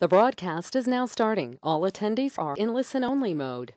The broadcast is now starting. All attendees are in listen-only mode.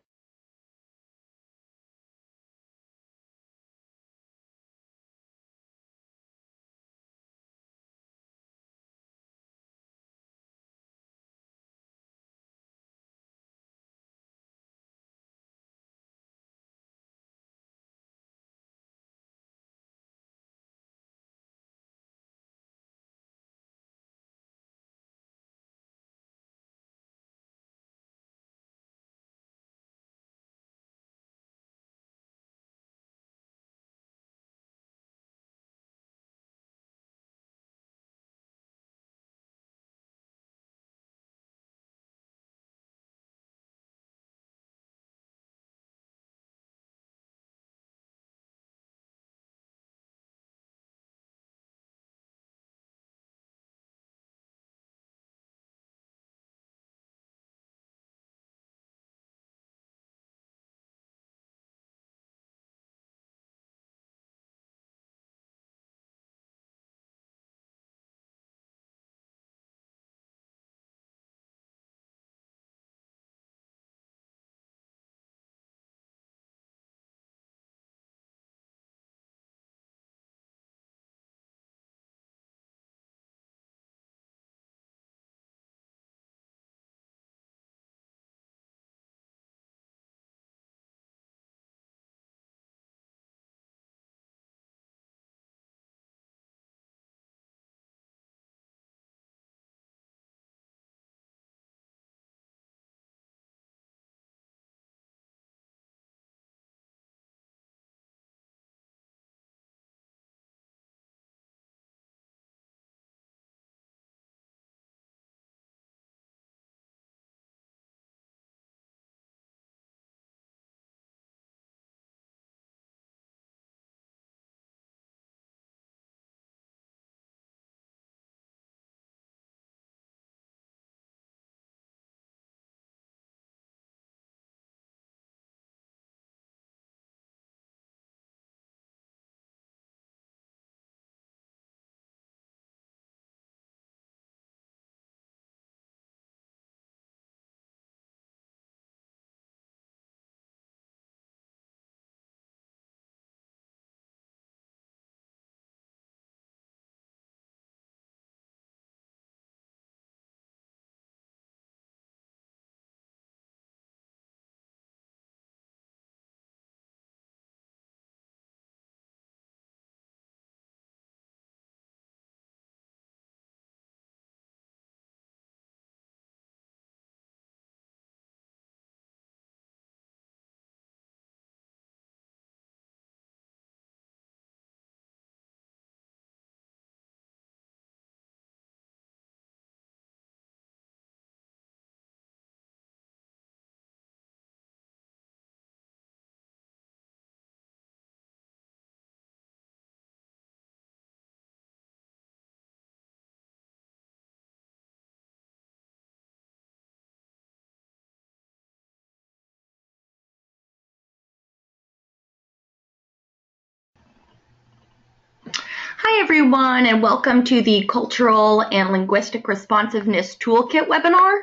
Hi everyone, and welcome to the Cultural and Linguistic Responsiveness Toolkit webinar.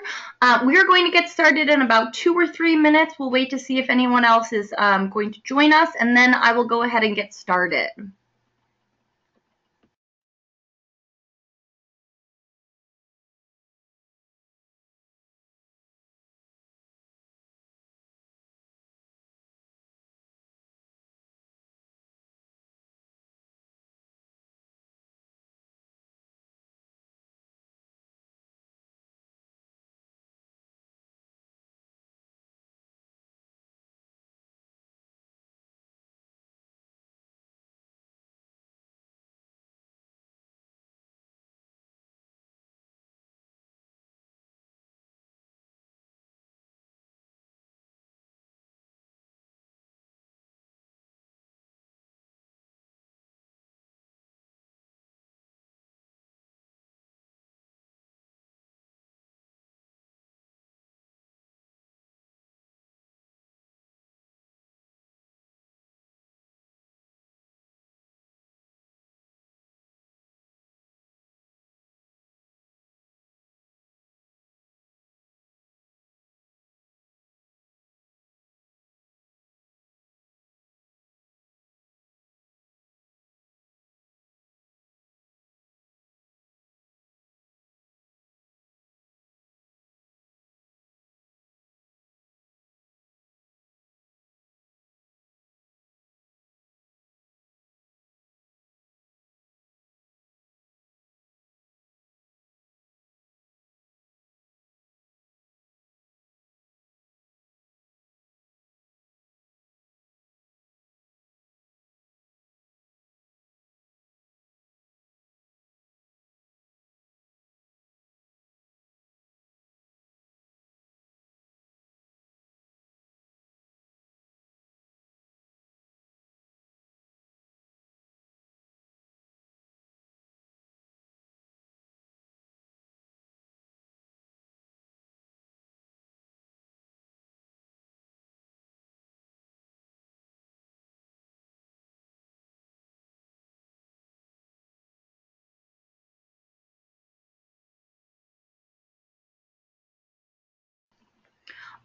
We are going to get started in about 2 or 3 minutes. We'll wait to see if anyone else is going to join us, and then I will go ahead and get started.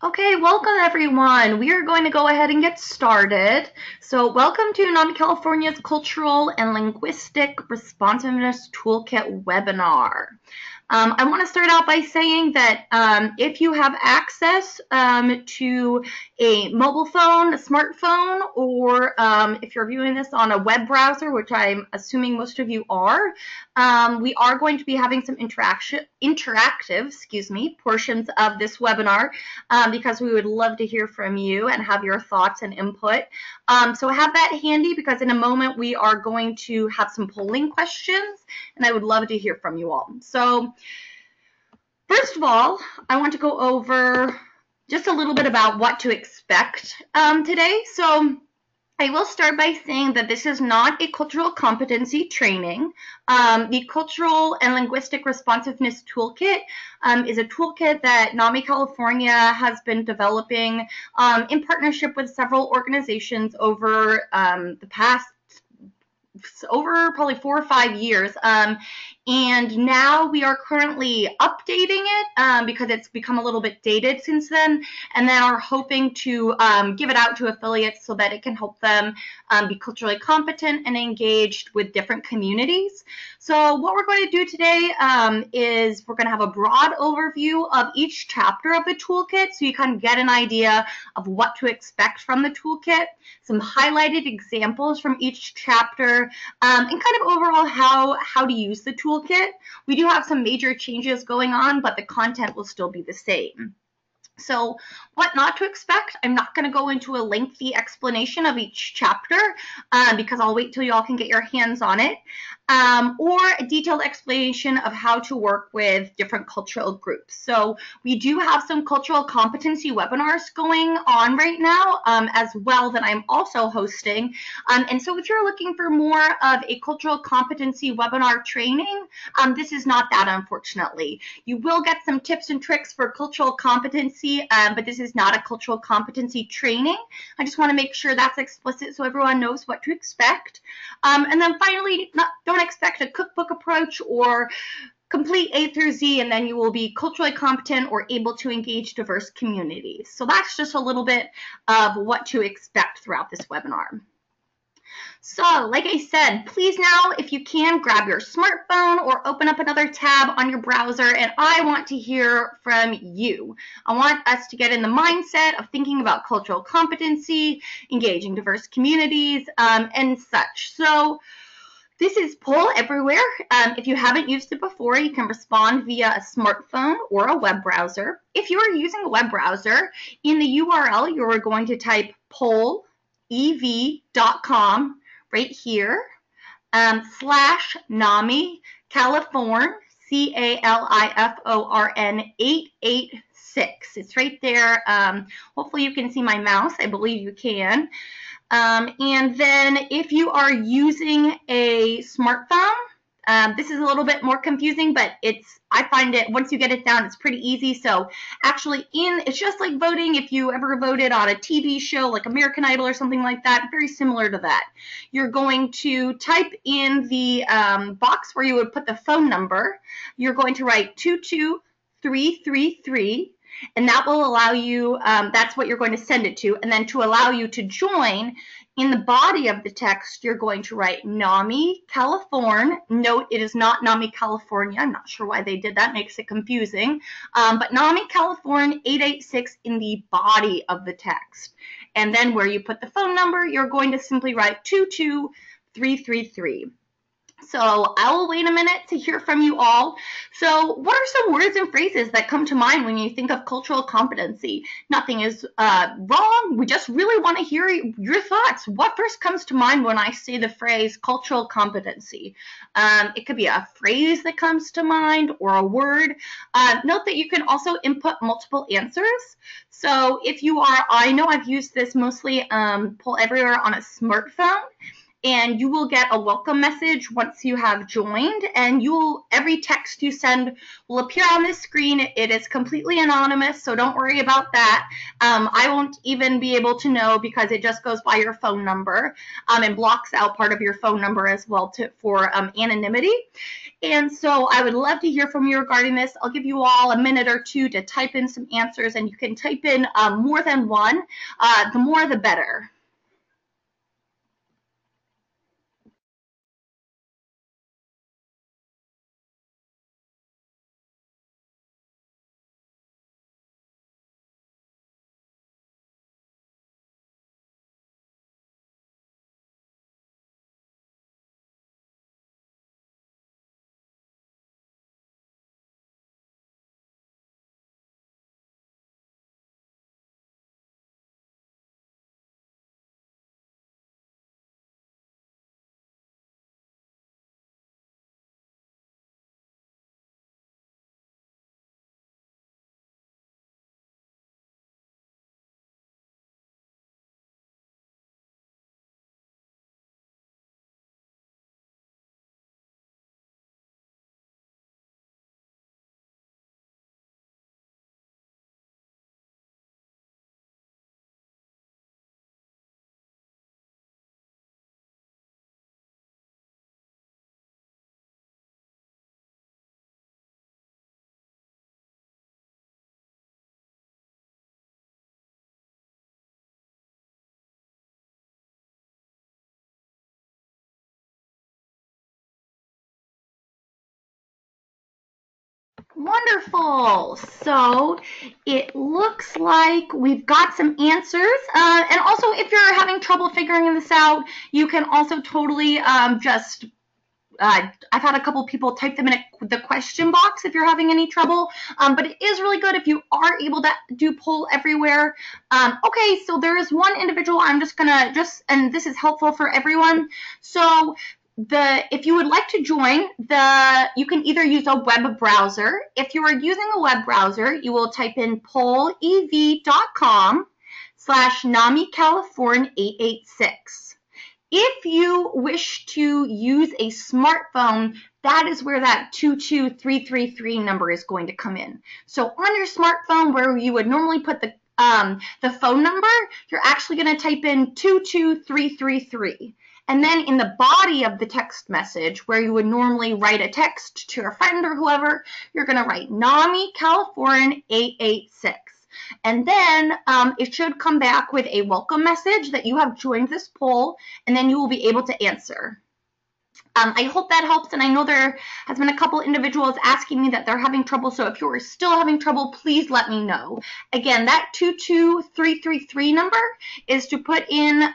Okay, welcome everyone. We are going to go ahead and get started. So welcome to NAMI California's Cultural and Linguistic Responsiveness Toolkit webinar. I want to start out by saying that if you have access to a mobile phone, a smartphone, or if you're viewing this on a web browser, which I'm assuming most of you are, we are going to be having some interactive portions of this webinar because we would love to hear from you and have your thoughts and input. So have that handy because in a moment we are going to have some polling questions and I would love to hear from you all. So first of all, I want to go over just a little bit about what to expect today. So I will start by saying that this is not a cultural competency training. The Cultural and Linguistic Responsiveness Toolkit is a toolkit that NAMI California has been developing in partnership with several organizations over the past probably 4 or 5 years. And now we are currently updating it because it's become a little bit dated since then, and then are hoping to give it out to affiliates so that it can help them be culturally competent and engaged with different communities. So what we're going to do today is we're going to have a broad overview of each chapter of the toolkit so you kind of get an idea of what to expect from the toolkit, some highlighted examples from each chapter, and kind of overall how to use the toolkit. We do have some major changes going on, but the content will still be the same. So what not to expect, I'm not going to go into a lengthy explanation of each chapter because I'll wait till you all can get your hands on it, or a detailed explanation of how to work with different cultural groups. So we do have some cultural competency webinars going on right now as well that I'm also hosting. And so if you're looking for more of a cultural competency webinar training, this is not that, unfortunately. You will get some tips and tricks for cultural competency, but this is not a cultural competency training. I just want to make sure that's explicit so everyone knows what to expect. And then finally, don't expect a cookbook approach or complete A through Z, and then you will be culturally competent or able to engage diverse communities. So that's just a little bit of what to expect throughout this webinar. So, like I said, please now, if you can, grab your smartphone or open up another tab on your browser, and I want to hear from you. I want us to get in the mindset of thinking about cultural competency, engaging diverse communities, and such. So, this is Poll Everywhere. If you haven't used it before, you can respond via a smartphone or a web browser. If you are using a web browser, in the URL, you are going to type pollev.com right here, /NAMI Californ, CALIFORN 886. It's right there. Hopefully you can see my mouse. I believe you can. And then if you are using a smartphone, this is a little bit more confusing, but I find it, once you get it down, it's pretty easy. So actually it's just like voting if you ever voted on a TV show like American Idol or something like that, very similar to that. You're going to type in the box where you would put the phone number. You're going to write 22333. And that will allow you, that's what you're going to send it to. And then to allow you to join, in the body of the text, you're going to write NAMI Californ. Note, it is not NAMI California. I'm not sure why they did that. Makes it confusing. But NAMI Californ 886 in the body of the text. And then where you put the phone number, you're going to simply write 22333. So I will wait a minute to hear from you all. So what are some words and phrases that come to mind when you think of cultural competency? Nothing is wrong. We just really want to hear your thoughts. What first comes to mind when I say the phrase cultural competency? It could be a phrase that comes to mind or a word. Note that you can also input multiple answers. So if you are, I know I've used this mostly Poll Everywhere on a smartphone. and you will get a welcome message once you have joined, and every text you send will appear on this screen. It is completely anonymous, so don't worry about that. I won't even be able to know because it just goes by your phone number and blocks out part of your phone number as well for anonymity. And so I would love to hear from you regarding this. I'll give you all a minute or two to type in some answers, and you can type in more than one. The more, the better. Wonderful. So it looks like we've got some answers. And also, if you're having trouble figuring this out, you can also totally I've had a couple people type them in the question box if you're having any trouble, but it is really good if you are able to do poll everywhere. Okay, so there is one individual I'm just gonna and this is helpful for everyone. So if you would like to join, you can either use a web browser. If you are using a web browser, you will type in pollev.com/NAMI California 886. If you wish to use a smartphone, that is where that 22333 number is going to come in. So on your smartphone, where you would normally put the phone number, you're actually going to type in 22333. And then in the body of the text message, where you would normally write a text to your friend or whoever, you're going to write NAMI California 886. And then it should come back with a welcome message that you have joined this poll, and then you will be able to answer. I hope that helps, and I know there has been a couple individuals asking me that they're having trouble, so if you're still having trouble, please let me know. Again, that 22333 number is to put in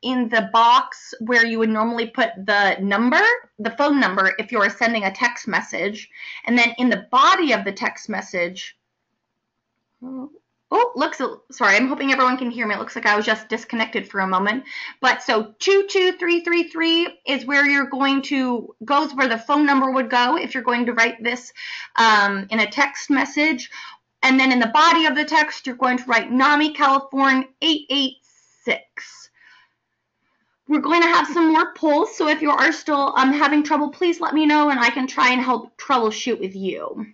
the box where you would normally put the phone number, if you're sending a text message, and then in the body of the text message. Sorry, I'm hoping everyone can hear me. It looks like I was just disconnected for a moment. But so 22333 is where goes where the phone number would go if you're going to write this in a text message. And then in the body of the text, you're going to write NAMI California 886. We're going to have some more polls, so if you are still having trouble, please let me know and I can try and help troubleshoot with you.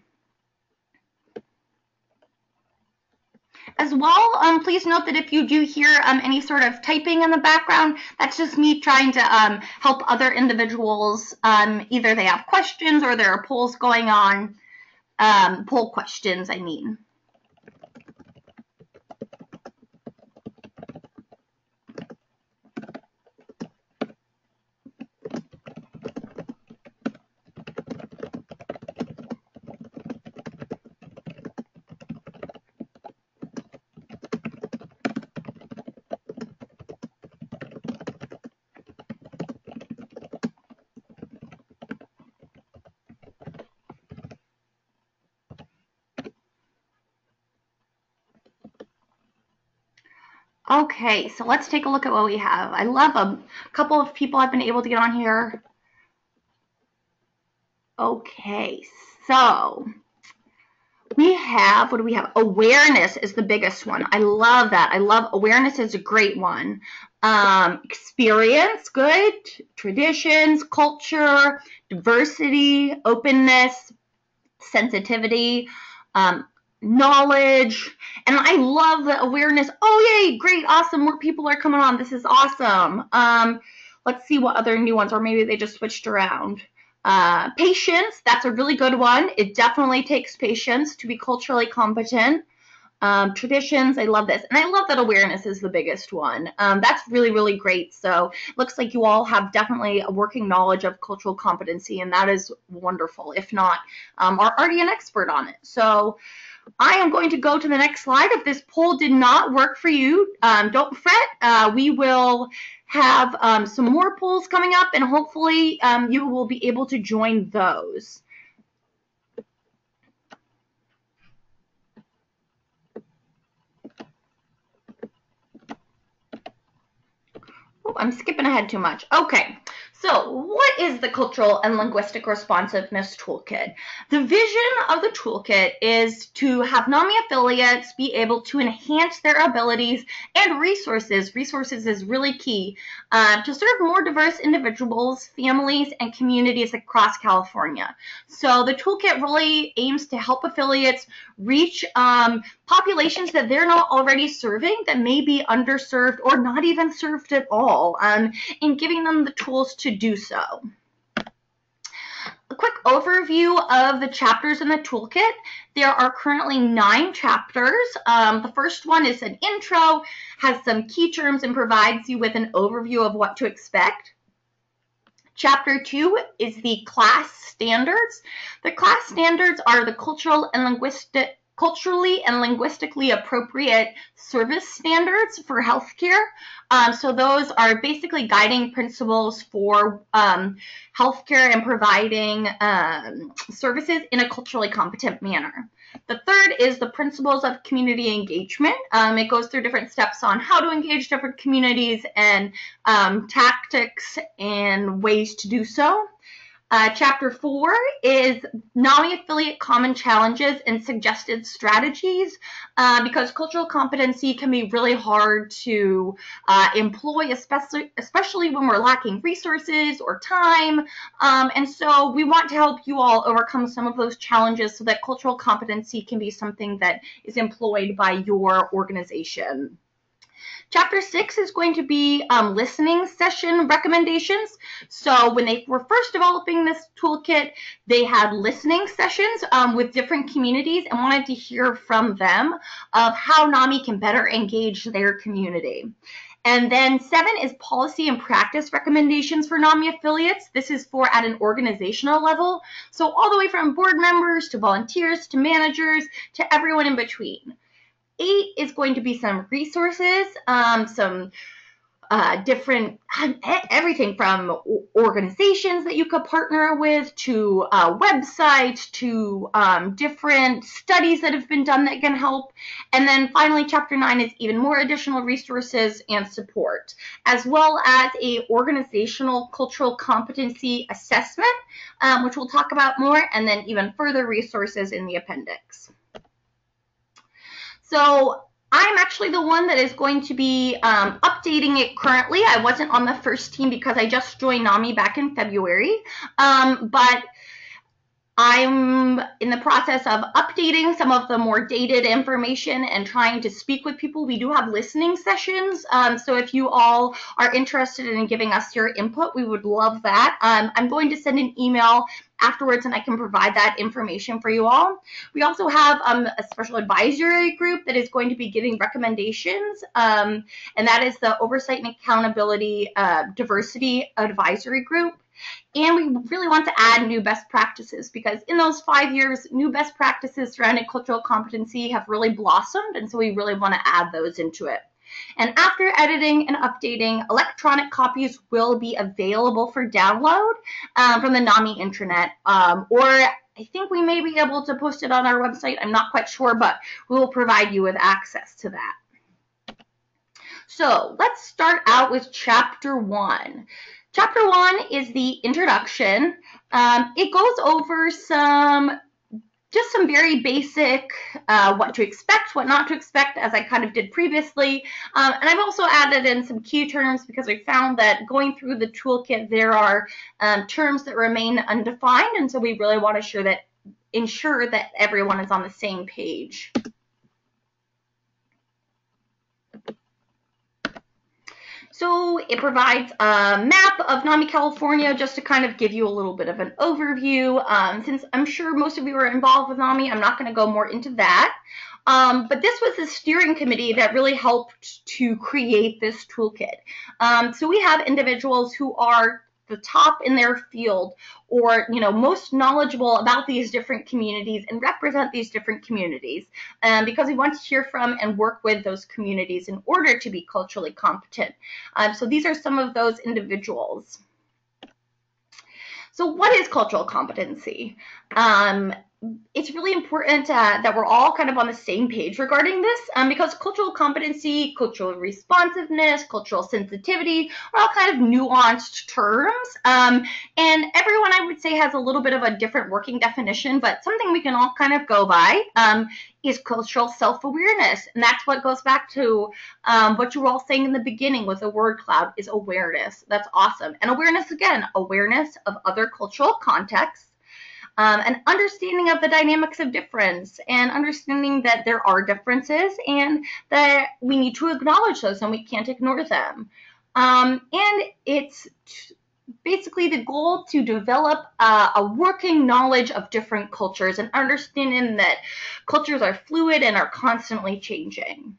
As well, please note that if you do hear any sort of typing in the background, that's just me trying to help other individuals. Either they have questions or there are polls going on. Poll questions, I mean. Okay, so let's take a look at what we have. I love a couple of people have been able to get on here. Okay, so We have, what do we have? Awareness is the biggest one. I love that. I love awareness is a great one. Experience, good. Traditions, culture, diversity, openness, sensitivity, knowledge. And I love the awareness. Oh, yay, great, awesome. More people are coming on. This is awesome. Let's see what other new ones, or maybe they just switched around. Patience, that's a really good one. It definitely takes patience to be culturally competent. Traditions, I love this. And I love that awareness is the biggest one. That's really, really great. So it looks like you all have definitely a working knowledge of cultural competency, and that is wonderful. If not, are already an expert on it. So I am going to go to the next slide. If this poll did not work for you, don't fret. We will have some more polls coming up, and hopefully you will be able to join those. Oh, I'm skipping ahead too much. Okay, so what is the Cultural and Linguistic Responsiveness Toolkit? The vision of the toolkit is to have NAMI affiliates be able to enhance their abilities and resources. Resources is really key to serve more diverse individuals, families, and communities across California. So the toolkit really aims to help affiliates reach populations that they're not already serving, that may be underserved or not even served at all, and giving them the tools to do so. A quick overview of the chapters in the toolkit. There are currently 9 chapters. The first one is an intro, has some key terms, and provides you with an overview of what to expect. Chapter 2 is the CLAS Standards. The CLAS Standards are the culturally and linguistically appropriate service standards for healthcare. So those are basically guiding principles for healthcare and providing services in a culturally competent manner. The third is the principles of community engagement. It goes through different steps on how to engage different communities and tactics and ways to do so. Chapter 4 is NAMI affiliate common challenges and suggested strategies, because cultural competency can be really hard to employ, especially when we're lacking resources or time. And so we want to help you all overcome some of those challenges so that cultural competency can be something that is employed by your organization. Chapter 6 is going to be listening session recommendations. So when they were first developing this toolkit, they had listening sessions with different communities and wanted to hear from them of how NAMI can better engage their community. And then 7 is policy and practice recommendations for NAMI affiliates. This is for at an organizational level. So all the way from board members to volunteers to managers to everyone in between. 8 is going to be some resources, some different, everything from organizations that you could partner with to websites to different studies that have been done that can help. And then finally, chapter 9 is even more additional resources and support, as well as a organizational cultural competency assessment, which we'll talk about more, and then even further resources in the appendix. So I'm actually the one that is going to be updating it currently. I wasn't on the first team because I just joined NAMI back in February, but I'm in the process of updating some of the more dated information and trying to speak with people. We do have listening sessions, so if you all are interested in giving us your input, we would love that. I'm going to send an email afterwards and I can provide that information for you all. We also have a special advisory group that is going to be giving recommendations, and that is the Oversight and Accountability Diversity Advisory Group. And we really want to add new best practices, because in those 5 years, new best practices surrounding cultural competency have really blossomed, and so we really want to add those into it. And after editing and updating, electronic copies will be available for download from the NAMI intranet, or I think we may be able to post it on our website. I'm not quite sure, but we will provide you with access to that. So let's start out with Chapter 1. Chapter 1 is the introduction. It goes over some just some very basic what to expect, what not to expect, as I kind of did previously. And I've also added in some key terms because I found that going through the toolkit, there are terms that remain undefined, and so we really want to ensure that everyone is on the same page. So it provides a map of NAMI, California, just to kind of give you a little bit of an overview. Since I'm sure most of you are involved with NAMI, I'm not going to go more into that. But this was the steering committee that really helped to create this toolkit. So we have individuals who are the top in their field, or most knowledgeable about these different communities and represent these different communities, because we want to hear from and work with those communities in order to be culturally competent. So these are some of those individuals. So what is cultural competency? It's really important that we're all kind of on the same page regarding this, because cultural competency, cultural responsiveness, cultural sensitivity are all kind of nuanced terms. And everyone, I would say, has a little bit of a different working definition, but something we can all kind of go by is cultural self-awareness. And that's what goes back to what you were all saying in the beginning with the word cloud, is awareness. That's awesome. And awareness, again, awareness of other cultural contexts, an understanding of the dynamics of difference, and understanding that there are differences and that we need to acknowledge those and we can't ignore them. And it's basically the goal to develop a working knowledge of different cultures and understanding that cultures are fluid and are constantly changing.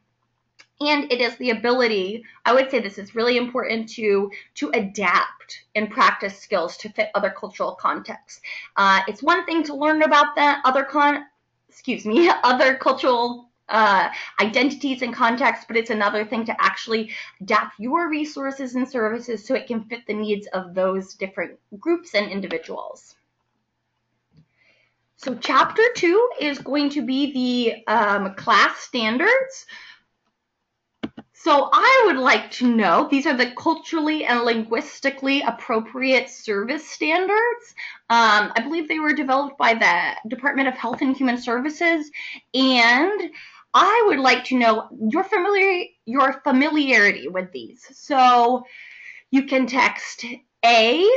And it is the ability, I would say this is really important, to adapt and practice skills to fit other cultural contexts. It's one thing to learn about that other cultural identities and contexts, but it's another thing to actually adapt your resources and services so it can fit the needs of those different groups and individuals. So chapter 2 is going to be the CLAS Standards. So I would like to know, these are the culturally and linguistically appropriate service standards. I believe they were developed by the Department of Health and Human Services, and I would like to know your familiarity with these. So you can text A.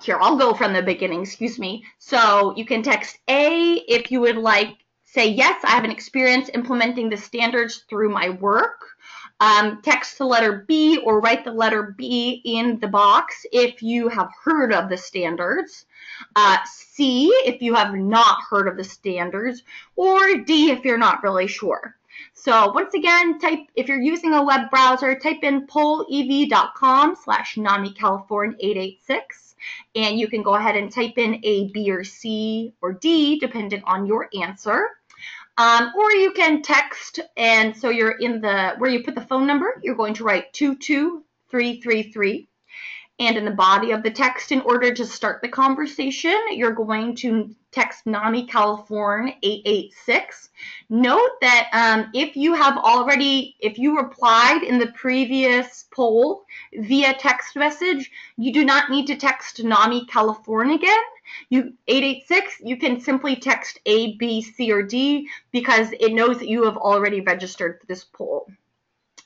Here, I'll go from the beginning, excuse me. So you can text A if you would like, say, yes, I have an experience implementing the standards through my work. Text the letter B or write the letter B in the box if you have heard of the standards. C if you have not heard of the standards, or D if you're not really sure. So once again, if you're using a web browser, type in polev.com/NAMI-California886, and you can go ahead and type in A, B, or C, or D, depending on your answer. Or you can text, and so you're in where you put the phone number, you're going to write 22333. And in the body of the text, in order to start the conversation, you're going to text NAMI California 886. Note that if you replied in the previous poll via text message, you do not need to text NAMI California again. 886, you can simply text A, B, C, or D because it knows that you have already registered for this poll.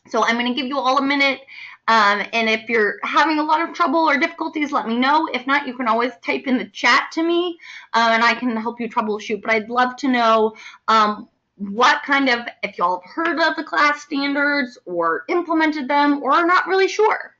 So I'm going to give you all a minute, and if you're having a lot of trouble or difficulties, let me know. If not, you can always type in the chat to me, and I can help you troubleshoot. But I'd love to know if y'all have heard of the CLAS standards or implemented them or are not really sure.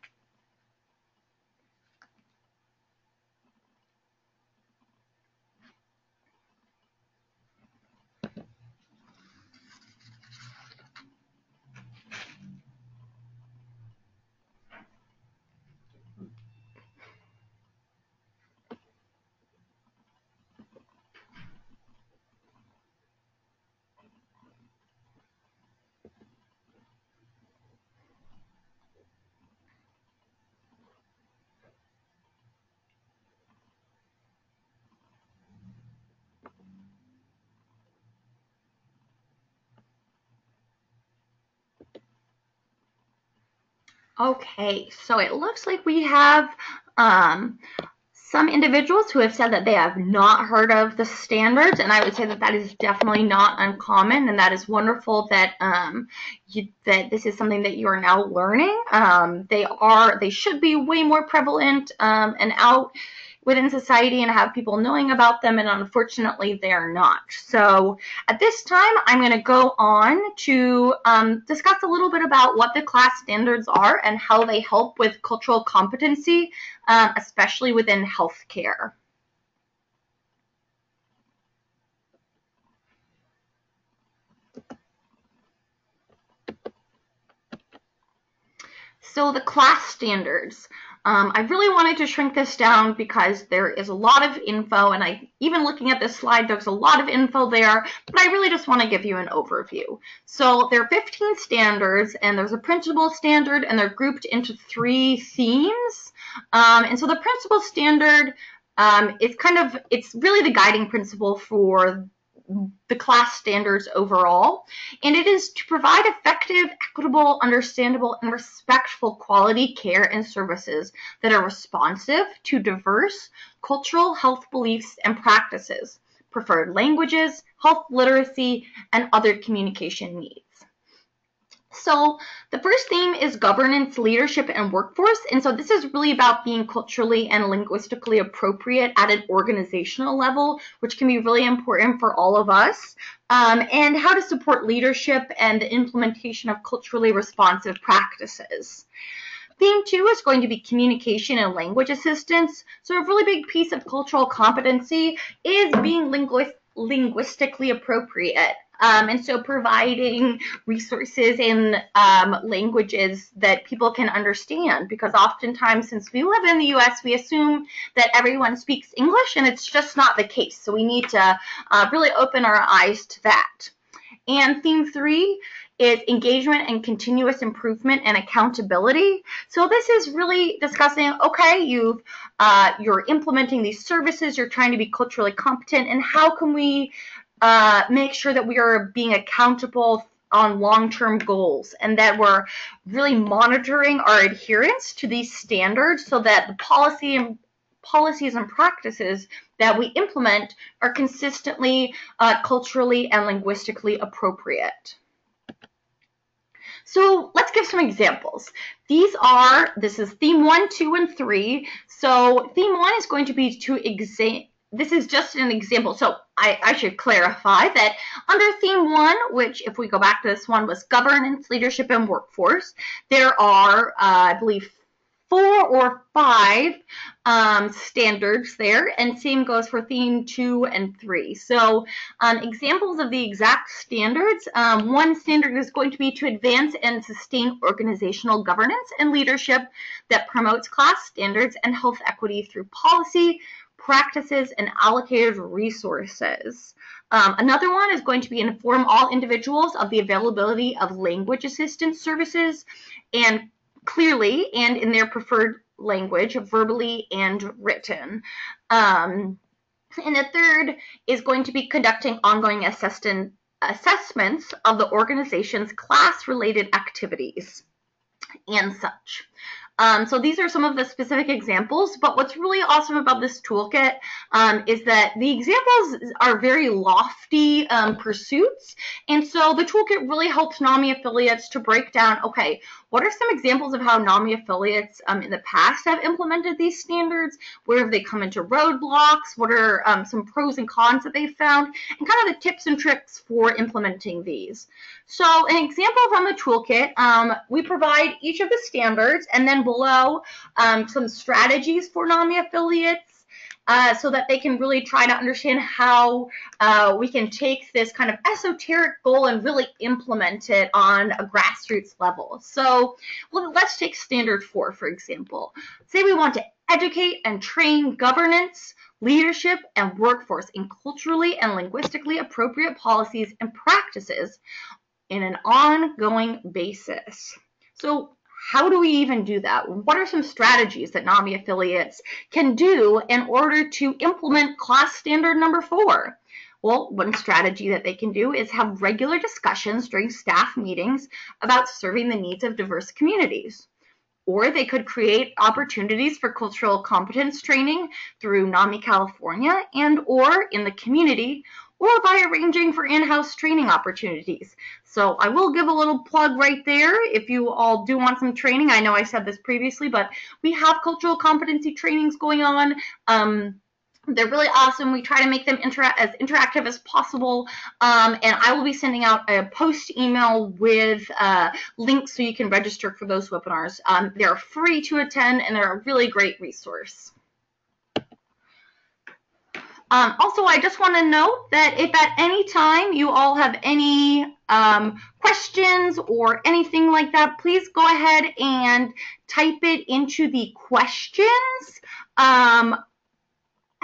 Okay, so it looks like we have some individuals who have said that they have not heard of the standards, and I would say that that is definitely not uncommon, and that is wonderful that that this is something that you are now learning. They should be way more prevalent and out within society and have people knowing about them, and unfortunately they're not. So at this time, I'm going to go on to discuss a little bit about what the CLAS standards are and how they help with cultural competency, especially within healthcare. So the CLAS standards. I really wanted to shrink this down because there is a lot of info, and even looking at this slide, there's a lot of info there, but I really just want to give you an overview. So there are 15 standards, and there's a principal standard, and they're grouped into 3 themes. And so the principal standard it's really the guiding principle for the CLAS standards overall, and it is to provide effective, equitable, understandable, and respectful quality care and services that are responsive to diverse cultural health beliefs and practices, preferred languages, health literacy, and other communication needs. So the first theme is governance, leadership, and workforce. And so this is really about being culturally and linguistically appropriate at an organizational level, which can be really important for all of us, and how to support leadership and the implementation of culturally responsive practices. Theme 2 is going to be communication and language assistance. So a really big piece of cultural competency is being linguistically appropriate. And so providing resources in languages that people can understand, because oftentimes since we live in the U.S., we assume that everyone speaks English, and it's just not the case. So we need to really open our eyes to that. And theme 3 is engagement and continuous improvement and accountability. So this is really discussing, okay, you're implementing these services, you're trying to be culturally competent, and how can we make sure that we are being accountable on long-term goals, and that we're really monitoring our adherence to these standards so that the policies and practices that we implement are consistently culturally and linguistically appropriate. So let's give some examples. This is theme 1, 2, and 3. So theme 1 is going to be this is just an example. So I should clarify that under theme 1, which if we go back to this one was governance, leadership, and workforce, there are, I believe, 4 or 5 standards there, and same goes for theme 2 and 3. So examples of the exact standards, one standard is going to be to advance and sustain organizational governance and leadership that promotes CLAS standards and health equity through policy, practices, and allocated resources. Another one is going to be inform all individuals of the availability of language assistance services and clearly and in their preferred language, verbally and written. And the third is going to be conducting ongoing assessments of the organization's class-related activities and such. So these are some of the specific examples, but what's really awesome about this toolkit is that the examples are very lofty pursuits, and so the toolkit really helps NAMI affiliates to break down, okay, what are some examples of how NAMI affiliates in the past have implemented these standards? Where have they come into roadblocks? What are some pros and cons that they've found? And kind of the tips and tricks for implementing these. So an example from the toolkit, we provide each of the standards and then below some strategies for NAMI affiliates so that they can really try to understand how we can take this kind of esoteric goal and really implement it on a grassroots level. So let's take standard 4, for example. Say we want to educate and train governance, leadership, and workforce in culturally and linguistically appropriate policies and practices in an ongoing basis. So how do we even do that? What are some strategies that NAMI affiliates can do in order to implement CLAS standard number 4? Well, one strategy that they can do is have regular discussions during staff meetings about serving the needs of diverse communities. Or they could create opportunities for cultural competence training through NAMI California and or in the community, or by arranging for in-house training opportunities. So I will give a little plug right there if you all do want some training. I know I said this previously, but we have cultural competency trainings going on. They're really awesome. We try to make them as interactive as possible. And I will be sending out a post email with links so you can register for those webinars. They're free to attend, and they're a really great resource. Also, I just want to note that if at any time you all have any questions or anything like that, please go ahead and type it into the questions.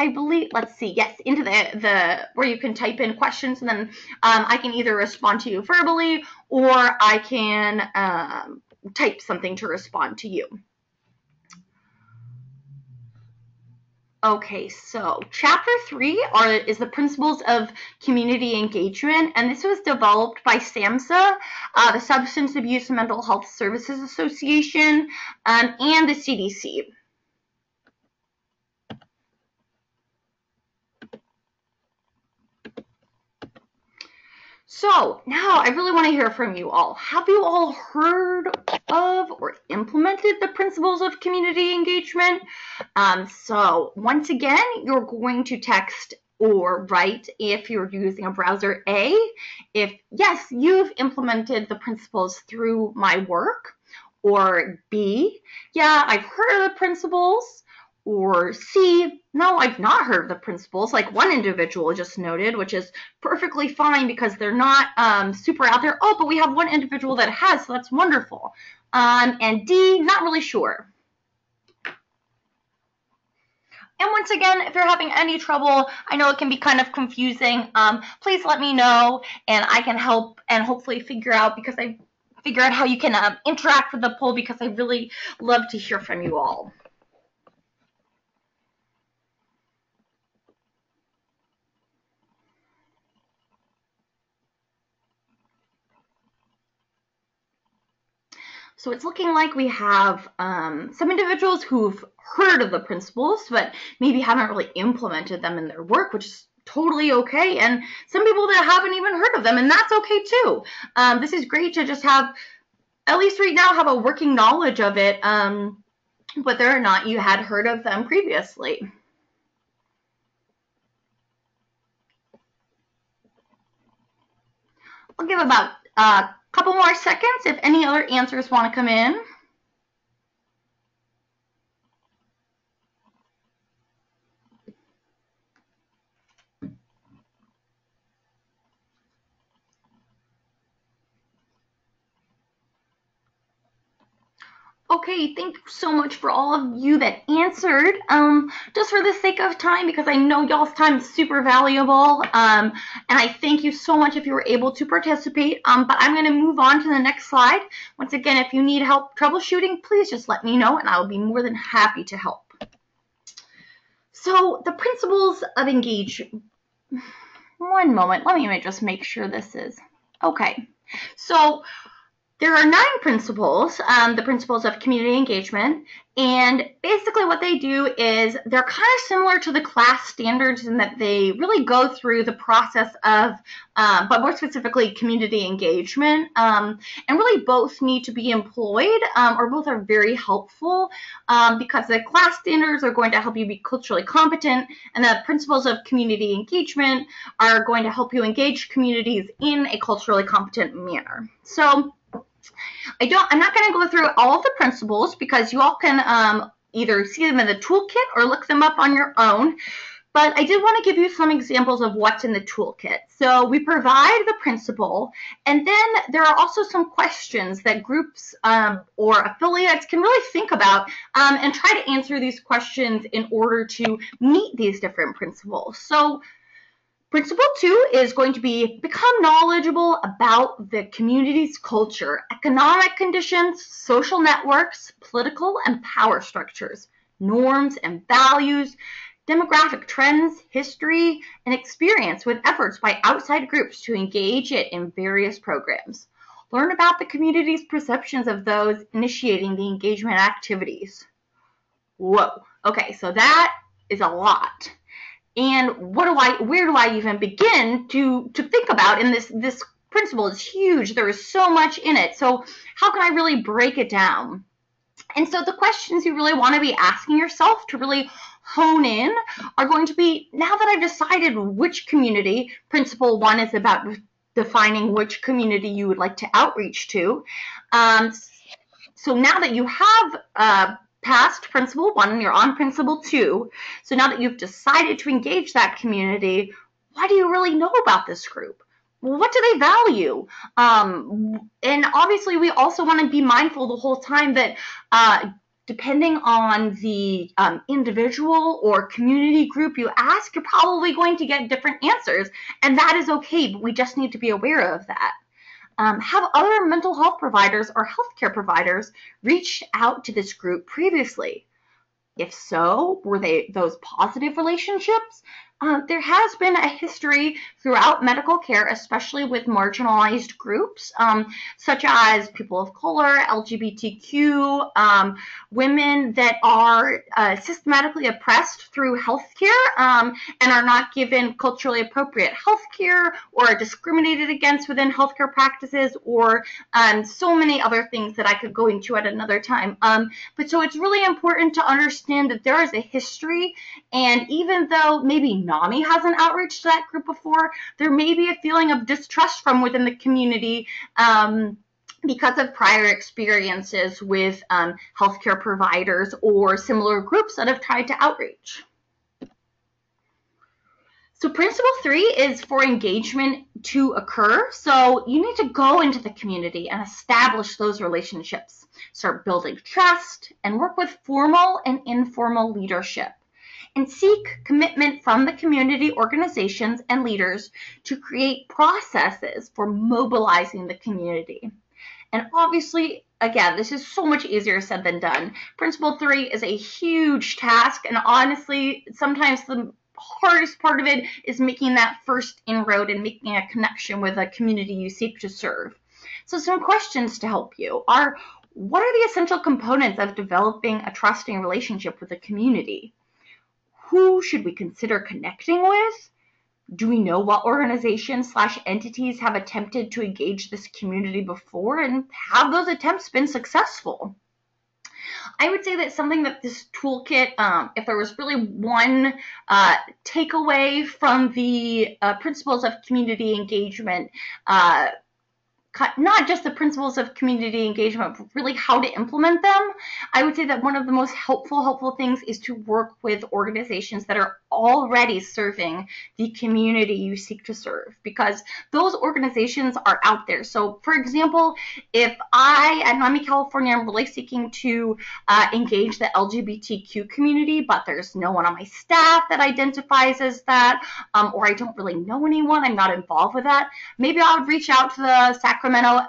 I believe, let's see, yes, into the where you can type in questions, and then I can either respond to you verbally or I can type something to respond to you. Okay, so Chapter 3 is the Principles of Community Engagement, and this was developed by SAMHSA, the Substance Abuse and Mental Health Services Association, and the CDC. So now I really want to hear from you all. Have you all heard of or implemented the principles of community engagement? So once again, you're going to text or write if you're using a browser A, if yes, you've implemented the principles through my work, or B, yeah, I've heard of the principles, or C, no, I've not heard of the principles, like one individual just noted, which is perfectly fine because they're not super out there. Oh, but we have one individual that has, so that's wonderful. And D, not really sure. And once again, if you're having any trouble, I know it can be kind of confusing, please let me know and I can help and hopefully figure out how you can interact with the poll, because I really love to hear from you all. So it's looking like we have some individuals who've heard of the principles, but maybe haven't really implemented them in their work, which is totally okay. And some people that haven't even heard of them, and that's okay too. This is great to just have, at least right now, have a working knowledge of it, whether or not you had heard of them previously. I'll give about couple more seconds if any other answers want to come in. Okay, thank you so much for all of you that answered. Just for the sake of time, because I know y'all's time is super valuable, and I thank you so much if you were able to participate. But I'm going to move on to the next slide. Once again, if you need help troubleshooting, please just let me know, and I'll be more than happy to help. So the principles of engagement. One moment, let me just make sure this is okay. So there are 9 principles, the principles of community engagement, and basically what they do is they're kind of similar to the CLAS standards in that they really go through the process of, but more specifically, community engagement, and really both need to be employed, or both are very helpful, because the CLAS standards are going to help you be culturally competent, and the principles of community engagement are going to help you engage communities in a culturally competent manner. So I'm not going to go through all of the principles because you all can either see them in the toolkit or look them up on your own. But I did want to give you some examples of what's in the toolkit. So we provide the principle, and then there are also some questions that groups or affiliates can really think about and try to answer these questions in order to meet these different principles. So Principle 2 is going to be become knowledgeable about the community's culture, economic conditions, social networks, political and power structures, norms and values, demographic trends, history, and experience with efforts by outside groups to engage it in various programs. Learn about the community's perceptions of those initiating the engagement activities. Whoa. Okay, so that is a lot. And where do I even begin to think about? And this principle is huge. There is so much in it. So how can I really break it down? And so the questions you really want to be asking yourself to really hone in are going to be, now that I've decided which community, principle 1 is about defining which community you would like to outreach to. So now that you have passed principle 1 and you're on principle 2, so now that you've decided to engage that community, what do you really know about this group? What do they value? And obviously, we also want to be mindful the whole time that depending on the individual or community group you ask, you're probably going to get different answers. And that is okay, but we just need to be aware of that. Have other mental health providers or healthcare providers reached out to this group previously? If so, were they those positive relationships? There has been a history throughout medical care, especially with marginalized groups, such as people of color, LGBTQ, women that are systematically oppressed through healthcare and are not given culturally appropriate healthcare or are discriminated against within healthcare practices, or so many other things that I could go into at another time. But so it's really important to understand that there is a history, and even though maybe NAMI hasn't outreached to that group before, there may be a feeling of distrust from within the community because of prior experiences with healthcare providers or similar groups that have tried to outreach. So principle 3 is for engagement to occur. So you need to go into the community and establish those relationships, start building trust, and work with formal and informal leadership, and seek commitment from the community organizations and leaders to create processes for mobilizing the community. And obviously, again, this is so much easier said than done. Principle 3 is a huge task, and honestly, sometimes the hardest part of it is making that first inroad and making a connection with a community you seek to serve. So some questions to help you are, what are the essential components of developing a trusting relationship with a community? Who should we consider connecting with? Do we know what organizations/entities have attempted to engage this community before, and have those attempts been successful? I would say that something that this toolkit, if there was really one takeaway from the principles of community engagement, not just the principles of community engagement, but really how to implement them, I would say that one of the most helpful things is to work with organizations that are already serving the community you seek to serve, because those organizations are out there. So, for example, if I, at NAMI California, am really seeking to engage the LGBTQ community, but there's no one on my staff that identifies as that, or I don't really know anyone, I'm not involved with that, maybe I would reach out to the Sacramento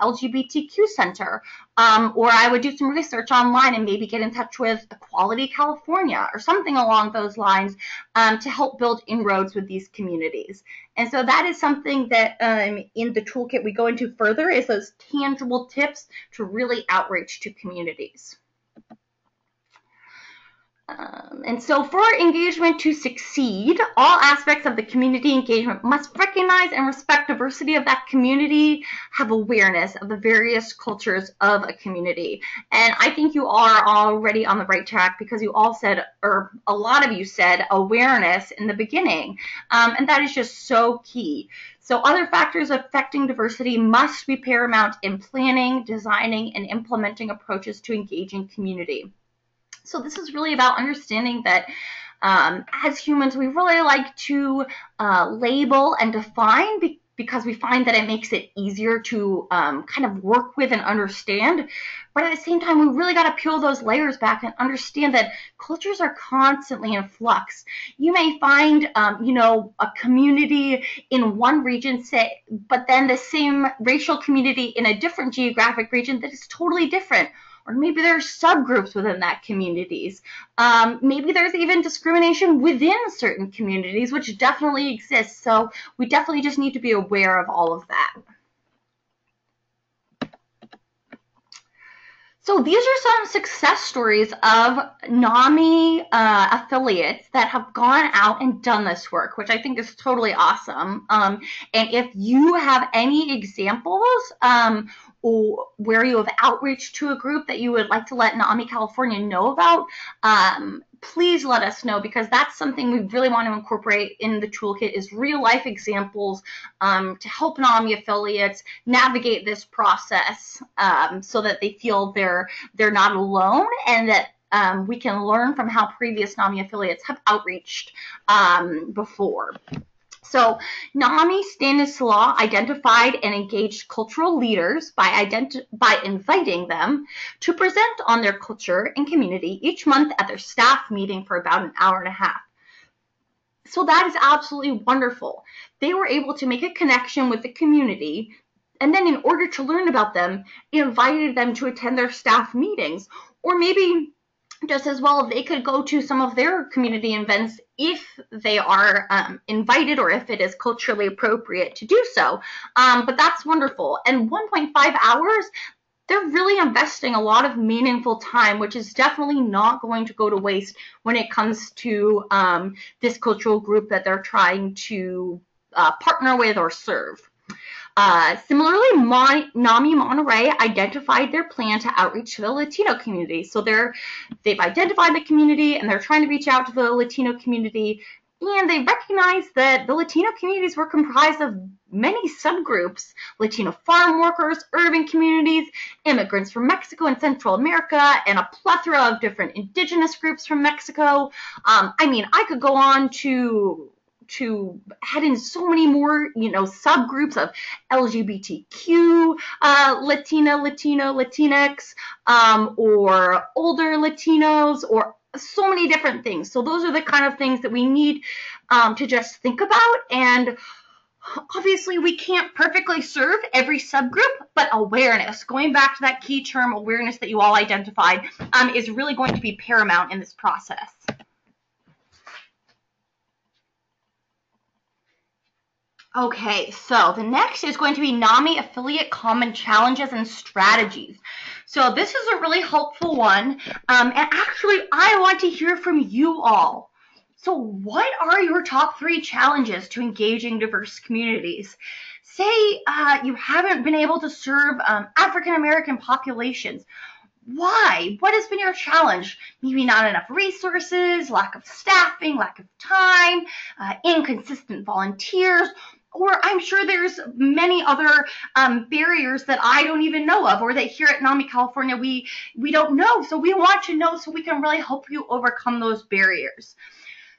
LGBTQ Center, or I would do some research online and maybe get in touch with Equality California or something along those lines to help build inroads with these communities. And so that is something that in the toolkit we go into further, is those tangible tips to really outreach to communities. And so for engagement to succeed, all aspects of the community engagement must recognize and respect diversity of that community, have awareness of the various cultures of a community. And I think you are already on the right track, because you all said, or a lot of you said, awareness in the beginning. And that is just so key. So other factors affecting diversity must be paramount in planning, designing, and implementing approaches to engaging community. So this is really about understanding that as humans, we really like to label and define because we find that it makes it easier to kind of work with and understand. But at the same time, we really got to peel those layers back and understand that cultures are constantly in flux. You may find, a community in one region, but then the same racial community in a different geographic region that is totally different. Or maybe there are subgroups within that communities. Maybe there's even discrimination within certain communities, which definitely exists. So we definitely just need to be aware of all of that. So these are some success stories of NAMI affiliates that have gone out and done this work, which I think is totally awesome. And if you have any examples or where you have outreach to a group that you would like to let NAMI California know about, please let us know, because that's something we really want to incorporate in the toolkit, is real life examples to help NAMI affiliates navigate this process so that they feel they're not alone, and that we can learn from how previous NAMI affiliates have outreached before. So NAMI Stanislaw identified and engaged cultural leaders by inviting them to present on their culture and community each month at their staff meeting for about an hour and a half. So that is absolutely wonderful. They were able to make a connection with the community, and then in order to learn about them, invited them to attend their staff meetings, or maybe just as well, they could go to some of their community events if they are invited, or if it is culturally appropriate to do so. But that's wonderful. And 1.5 hours, they're really investing a lot of meaningful time, which is definitely not going to go to waste when it comes to this cultural group that they're trying to partner with or serve. Similarly, NAMI Monterey identified their plan to outreach to the Latino community. So they've identified the community, and they're trying to reach out to the Latino community, and they recognized that the Latino communities were comprised of many subgroups: Latino farm workers, urban communities, immigrants from Mexico and Central America, and a plethora of different indigenous groups from Mexico. I mean, I could go on to add in so many more, subgroups of LGBTQ, Latinx, or older Latinos, or so many different things. So those are the kind of things that we need to just think about. And obviously, we can't perfectly serve every subgroup, but awareness, going back to that key term, awareness, that you all identified, is really going to be paramount in this process. Okay, so the next is going to be NAMI affiliate common challenges and strategies. So this is a really helpful one, and actually I want to hear from you all. So what are your top 3 challenges to engaging diverse communities? Say you haven't been able to serve African American populations. Why? What has been your challenge? Maybe not enough resources, lack of staffing, lack of time, inconsistent volunteers, or I'm sure there's many other barriers that I don't even know of, or that here at NAMI California we don't know. So we want to know so we can really help you overcome those barriers.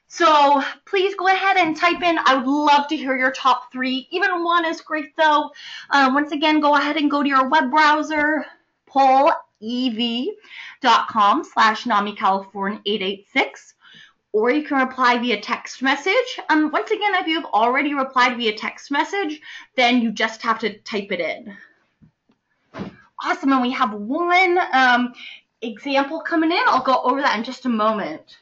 So please go ahead and type in. I would love to hear your top 3. Even 1 is great though. Once again, go ahead and go to your web browser, pollev.com/NAMICalifornia886. Or you can reply via text message. Once again, if you've already replied via text message, then you just have to type it in. Awesome, and we have 1 example coming in. I'll go over that in just a moment.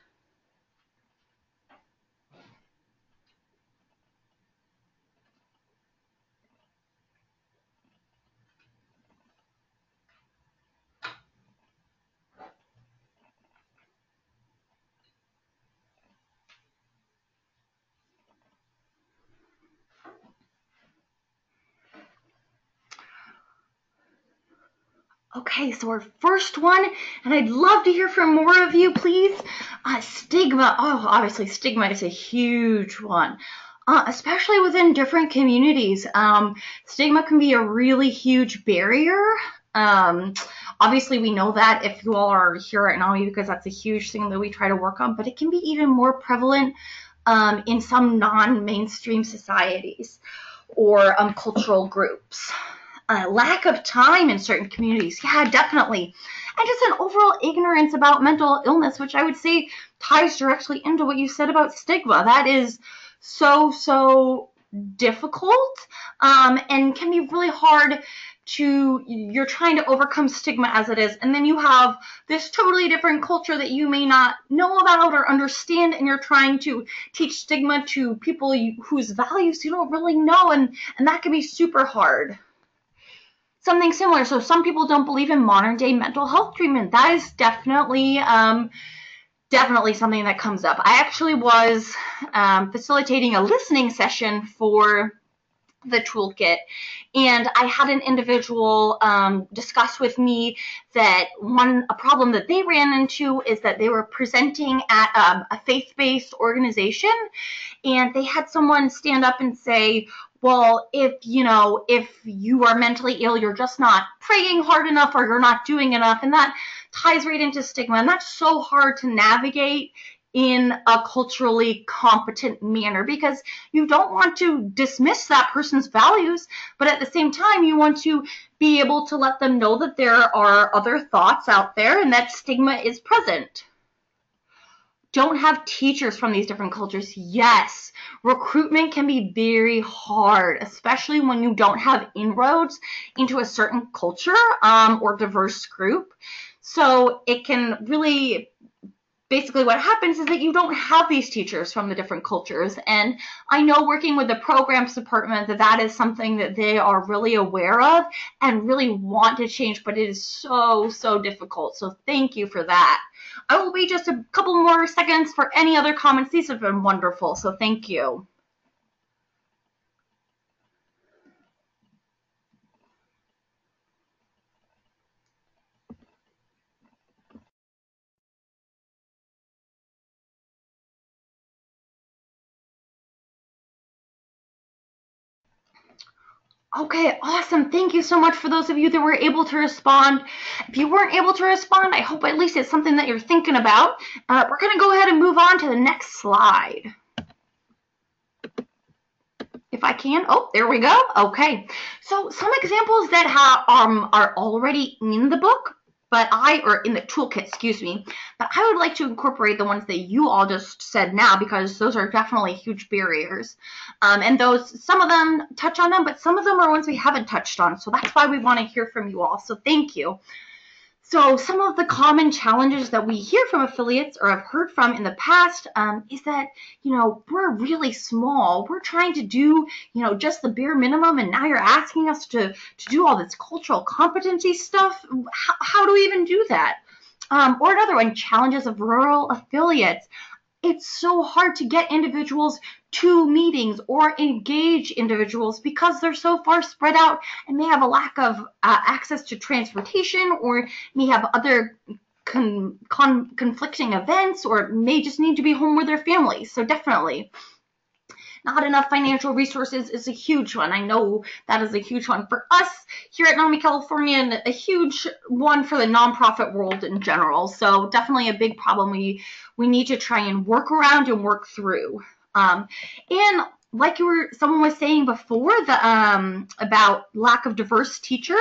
Okay, so our first one, and I'd love to hear from more of you, please. Stigma. Oh, obviously, stigma is a huge one, especially within different communities. Stigma can be a really huge barrier. Obviously, we know that if you all are here at NAMI, because that's a huge thing that we try to work on, but it can be even more prevalent in some non-mainstream societies or cultural groups. Lack of time in certain communities. Yeah, definitely. And just an overall ignorance about mental illness, which I would say ties directly into what you said about stigma. That is so difficult and can be really hard you're trying to overcome stigma as it is, and then you have this totally different culture that you may not know about or understand, and you're trying to teach stigma to people whose values you don't really know, and that can be super hard. something similar. So some people don't believe in modern day mental health treatment. That is definitely definitely something that comes up. I actually was facilitating a listening session for the toolkit, and I had an individual discuss with me that a problem that they ran into is that they were presenting at a faith-based organization, and they had someone stand up and say, well, if you are mentally ill, you're just not praying hard enough, or you're not doing enough. And that ties right into stigma. And that's so hard to navigate in a culturally competent manner, because you don't want to dismiss that person's values, but at the same time, you want to be able to let them know that there are other thoughts out there and that stigma is present. Don't have teachers from these different cultures. Yes, recruitment can be very hard, especially when you don't have inroads into a certain culture or diverse group. So it can really, basically what happens is that you don't have these teachers from the different cultures. And I know, working with the programs department, that is something that they are really aware of and really want to change, but it is so, so difficult. So thank you for that. I will wait just a couple more seconds for any other comments. These have been wonderful, so thank you. Okay, awesome. Thank you so much for those of you that were able to respond. If you weren't able to respond, I hope at least it's something that you're thinking about. We're going to go ahead and move on to the next slide. If I can. Oh, there we go. Okay. So some examples that are already in the book, or in the toolkit, excuse me, but I would like to incorporate the ones that you all just said now, because those are definitely huge barriers. And some of them touch on them, but some of them are ones we haven't touched on. So that's why we want to hear from you all. So thank you. So some of the common challenges that we hear from affiliates, or have heard from in the past, is that, we're really small. We're trying to do, just the bare minimum, and now you're asking us to do all this cultural competency stuff. How do we even do that? Or another one, challenges of rural affiliates. It's so hard to get individuals to meetings or engage individuals because they're so far spread out and may have a lack of access to transportation, or may have other conflicting events, or may just need to be home with their families. So definitely, not enough financial resources is a huge one. I know that is a huge one for us here at NAMI California, and a huge one for the nonprofit world in general. So definitely a big problem we need to try and work around and work through. And like someone was saying before, about lack of diverse teachers,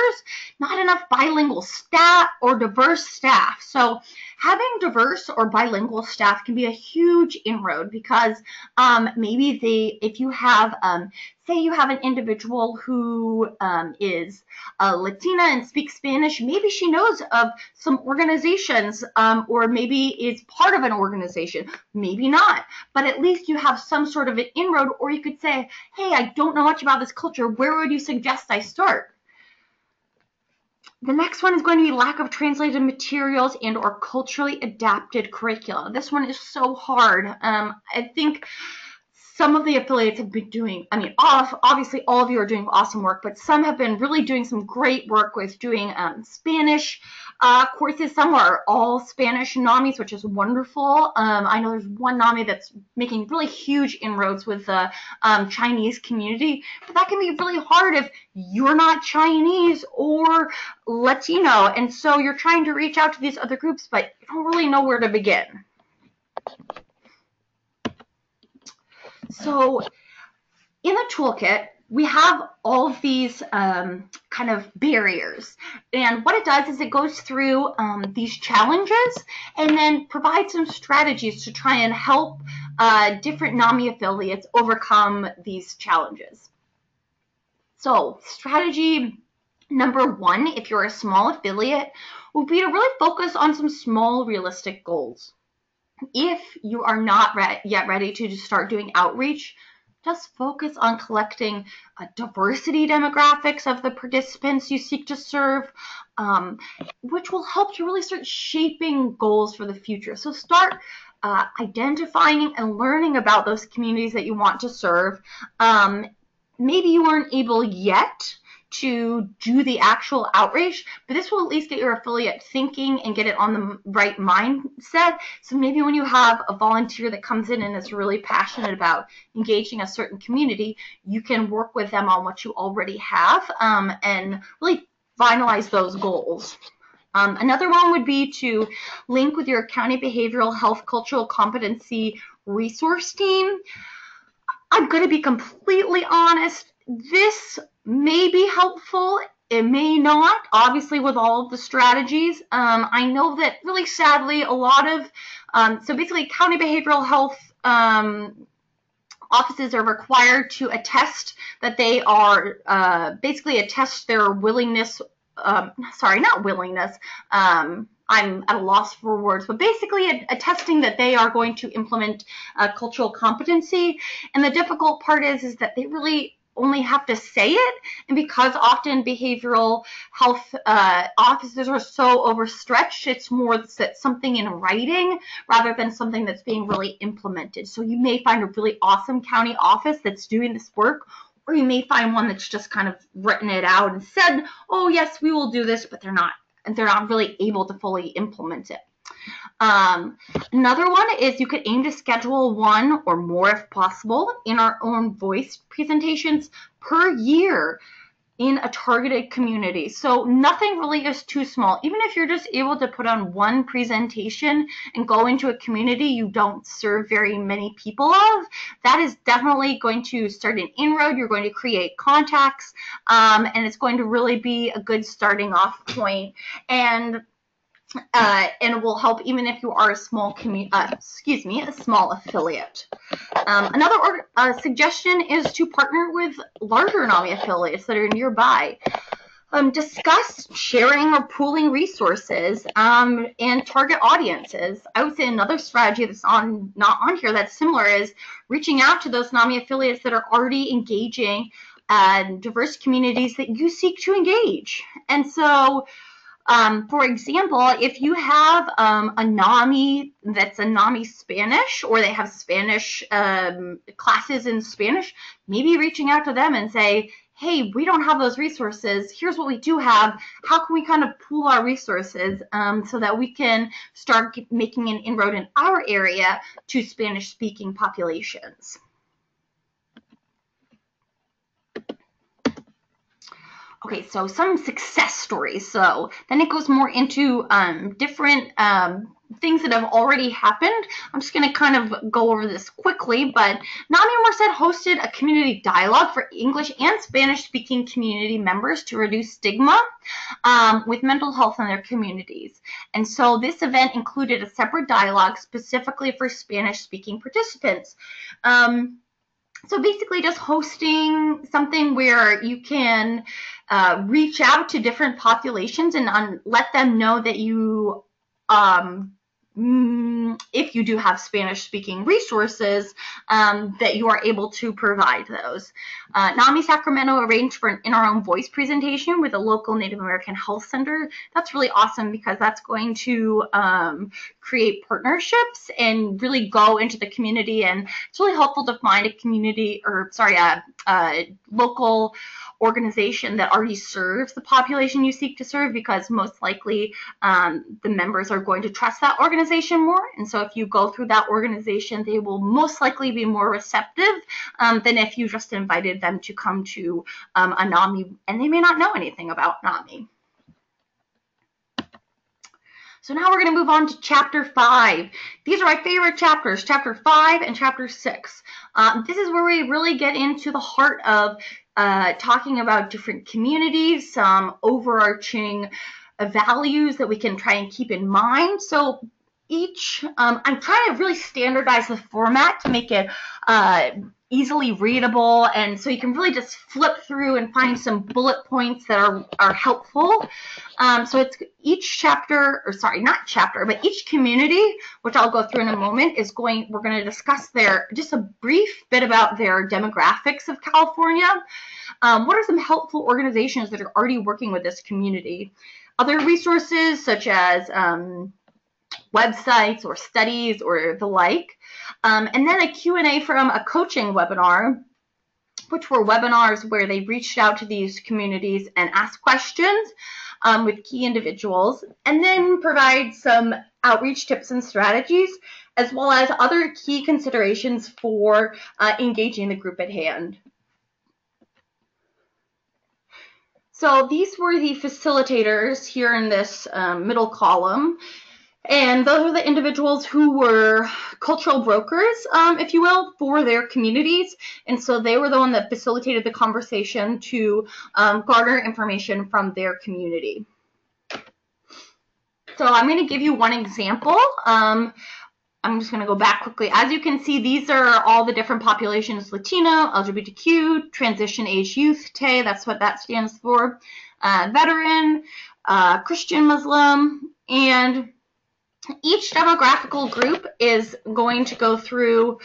not enough bilingual staff or diverse staff. So having diverse or bilingual staff can be a huge inroad, because maybe if you have, say you have an individual who is Latina and speaks Spanish, maybe she knows of some organizations, or maybe is part of an organization, maybe not, but at least you have some sort of an inroad. Or you could say, hey, I don't know much about this culture. Where would you suggest I start? The next one is going to be lack of translated materials and or culturally adapted curricula. This one is so hard. I think some of the affiliates have been doing, obviously all of you are doing awesome work, but some have been really doing some great work with doing Spanish courses. Some are all Spanish NAMIs, which is wonderful. I know there's one NAMI that's making really huge inroads with the Chinese community, but that can be really hard if you're not Chinese or Latino, and so you're trying to reach out to these other groups, but you don't really know where to begin. So in the toolkit, we have all of these kind of barriers. And what it does is it goes through these challenges and then provides some strategies to try and help different NAMI affiliates overcome these challenges. So strategy number one, if you're a small affiliate, will be to really focus on some small, realistic goals. If you are not yet ready to start doing outreach, just focus on collecting diversity demographics of the participants you seek to serve, which will help you really start shaping goals for the future. So start identifying and learning about those communities that you want to serve. Maybe you weren't able yet to do the actual outreach, but this will at least get your affiliate thinking and get it on the right mindset. So maybe when you have a volunteer that comes in and is really passionate about engaging a certain community, you can work with them on what you already have and really finalize those goals. Another one would be to link with your county behavioral health cultural competency resource team. I'm going to be completely honest. This may be helpful. It may not, obviously, with all of the strategies. I know that really sadly, a lot of, so basically county behavioral health offices are required to attest that they are, basically attest their willingness, sorry, not willingness, I'm at a loss for words, but basically attesting that they are going to implement cultural competency. And the difficult part is that they really only have to say it. And because often behavioral health offices are so overstretched, it's more that something in writing rather than something that's being really implemented. So you may find a really awesome county office that's doing this work, or you may find one that's just kind of written it out and said, oh yes, we will do this, but they're not really able to fully implement it. Another one is you could aim to schedule one or more, if possible, in our own voice presentations per year in a targeted community. So nothing really is too small. Even if you're just able to put on one presentation and go into a community you don't serve very many people of, that is definitely going to start an inroad. You're going to create contacts, and it's going to really be a good starting off point. And it will help even if you are a small a small affiliate. Another suggestion is to partner with larger NAMI affiliates that are nearby. Discuss sharing or pooling resources and target audiences. I would say another strategy that's not on here that's similar is reaching out to those NAMI affiliates that are already engaging diverse communities that you seek to engage. And so for example, if you have a NAMI that's a NAMI Spanish, or they have Spanish classes in Spanish, maybe reaching out to them and say, hey, we don't have those resources. Here's what we do have. How can we kind of pool our resources so that we can start making an inroad in our area to Spanish-speaking populations? Okay, so some success stories. So then it goes more into different things that have already happened. I'm just going to kind of go over this quickly, but NAMI Merced hosted a community dialogue for English and Spanish-speaking community members to reduce stigma with mental health in their communities. And so this event included a separate dialogue specifically for Spanish-speaking participants. So basically just hosting something where you can reach out to different populations and let them know that you, if you do have Spanish-speaking resources, that you are able to provide those. NAMI Sacramento arranged for an In Our Own Voice presentation with a local Native American health center. That's really awesome because that's going to create partnerships and really go into the community, and it's really helpful to find a community, or sorry, a local organization that already serves the population you seek to serve, because most likely the members are going to trust that organization more. And so if you go through that organization, they will most likely be more receptive than if you just invited them to come to a NAMI and they may not know anything about NAMI. So now we're going to move on to Chapter 5. These are my favorite chapters, Chapter 5 and Chapter 6. This is where we really get into the heart of talking about different communities, some overarching values that we can try and keep in mind. So each, I'm trying to really standardize the format to make it easily readable, and so you can really just flip through and find some bullet points that are helpful. So it's each chapter, or sorry, not chapter, but each community, which I'll go through in a moment, we're going to discuss just a brief bit about their demographics of California. What are some helpful organizations that are already working with this community? Other resources such as websites or studies or the like. And then a Q&A from a coaching webinar, which were webinars where they reached out to these communities and asked questions with key individuals, and then provide some outreach tips and strategies, as well as other key considerations for engaging the group at hand. So these were the facilitators here in this middle column. And those are the individuals who were cultural brokers, if you will, for their communities. And so they were the one that facilitated the conversation to garner information from their community. So I'm going to give you one example. I'm just going to go back quickly. As you can see, these are all the different populations: Latino, LGBTQ, transition age youth, TAY, that's what that stands for, veteran, Christian, Muslim, and each demographical group is going to go through,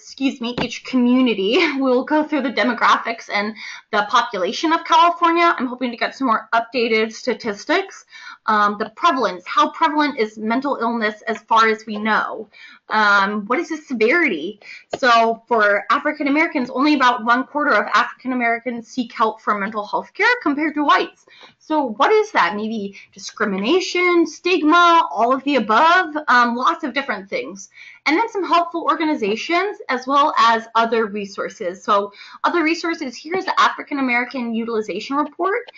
each community will go through the demographics and the population of California. I'm hoping to get some more updated statistics. The prevalence, how prevalent is mental illness as far as we know? What is the severity? So for African Americans, only about 1/4 of African Americans seek help for mental health care compared to whites. So what is that? Maybe discrimination, stigma, all of the above, lots of different things. And then some helpful organizations as well as other resources. So other resources, here's the African American Utilization Report,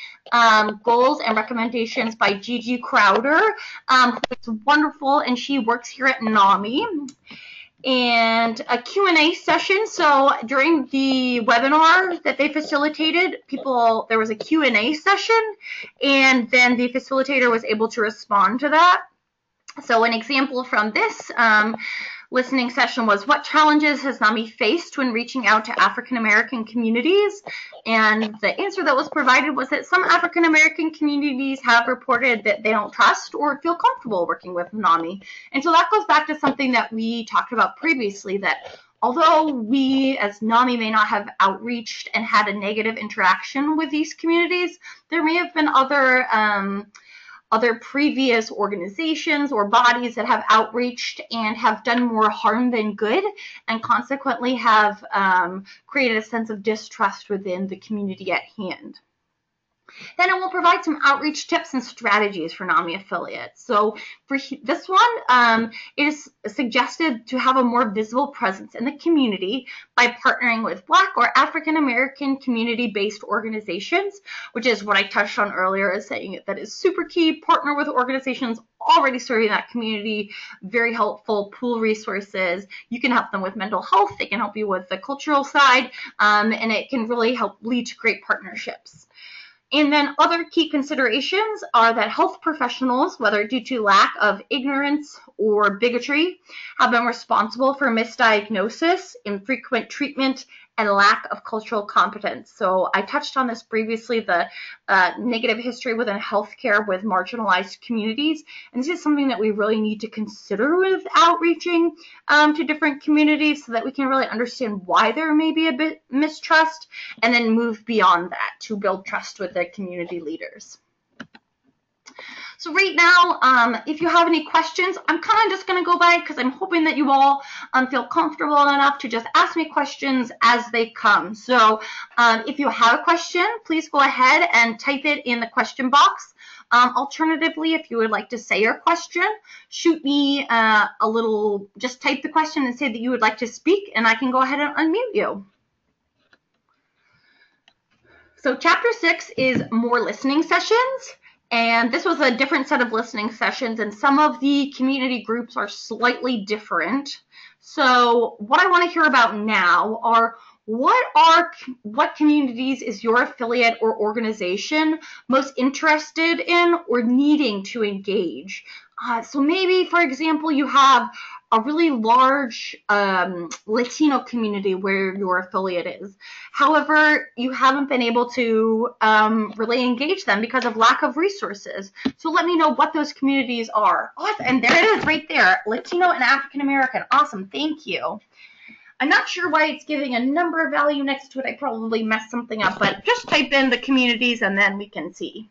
Goals and Recommendations by Gigi Crowder, who's wonderful, and she works here at NAMI. And a Q&A session. So during the webinar that they facilitated, there was a Q&A session, and then the facilitator was able to respond to that. So an example from this listening session was, what challenges has NAMI faced when reaching out to African American communities? And the answer that was provided was that some African American communities have reported that they don't trust or feel comfortable working with NAMI. And so that goes back to something that we talked about previously, that although we as NAMI may not have outreached and had a negative interaction with these communities, there may have been other previous organizations or bodies that have outreached and have done more harm than good, and consequently have created a sense of distrust within the community at hand. Then it will provide some outreach tips and strategies for NAMI affiliates. So for this one, it is suggested to have a more visible presence in the community by partnering with Black or African American community-based organizations, which is what I touched on earlier, as saying that is super key. Partner with organizations already serving that community, very helpful. Pool resources. You can help them with mental health. They can help you with the cultural side, and it can really help lead to great partnerships. And then other key considerations are that health professionals, whether due to lack of ignorance or bigotry, have been responsible for misdiagnosis, infrequent treatment, and lack of cultural competence. So I touched on this previously, the negative history within healthcare with marginalized communities. And this is something that we really need to consider with outreaching to different communities, so that we can really understand why there may be a bit mistrust, and then move beyond that to build trust with the community leaders. So right now, if you have any questions, I'm kind of just going to go by, because I'm hoping that you all feel comfortable enough to just ask me questions as they come. So if you have a question, please go ahead and type it in the question box. Alternatively, if you would like to say your question, shoot me just type the question and say that you would like to speak, and I can go ahead and unmute you. So Chapter 6 is more listening sessions. And this was a different set of listening sessions, and some of the community groups are slightly different. So what I want to hear about now are, what communities is your affiliate or organization most interested in or needing to engage? So maybe, for example, you have a really large Latino community where your affiliate is. However, you haven't been able to really engage them because of lack of resources. So let me know what those communities are. Awesome. And there it is right there, Latino and African American. Awesome. Thank you. I'm not sure why it's giving a number value next to it. I probably messed something up, but just type in the communities and then we can see.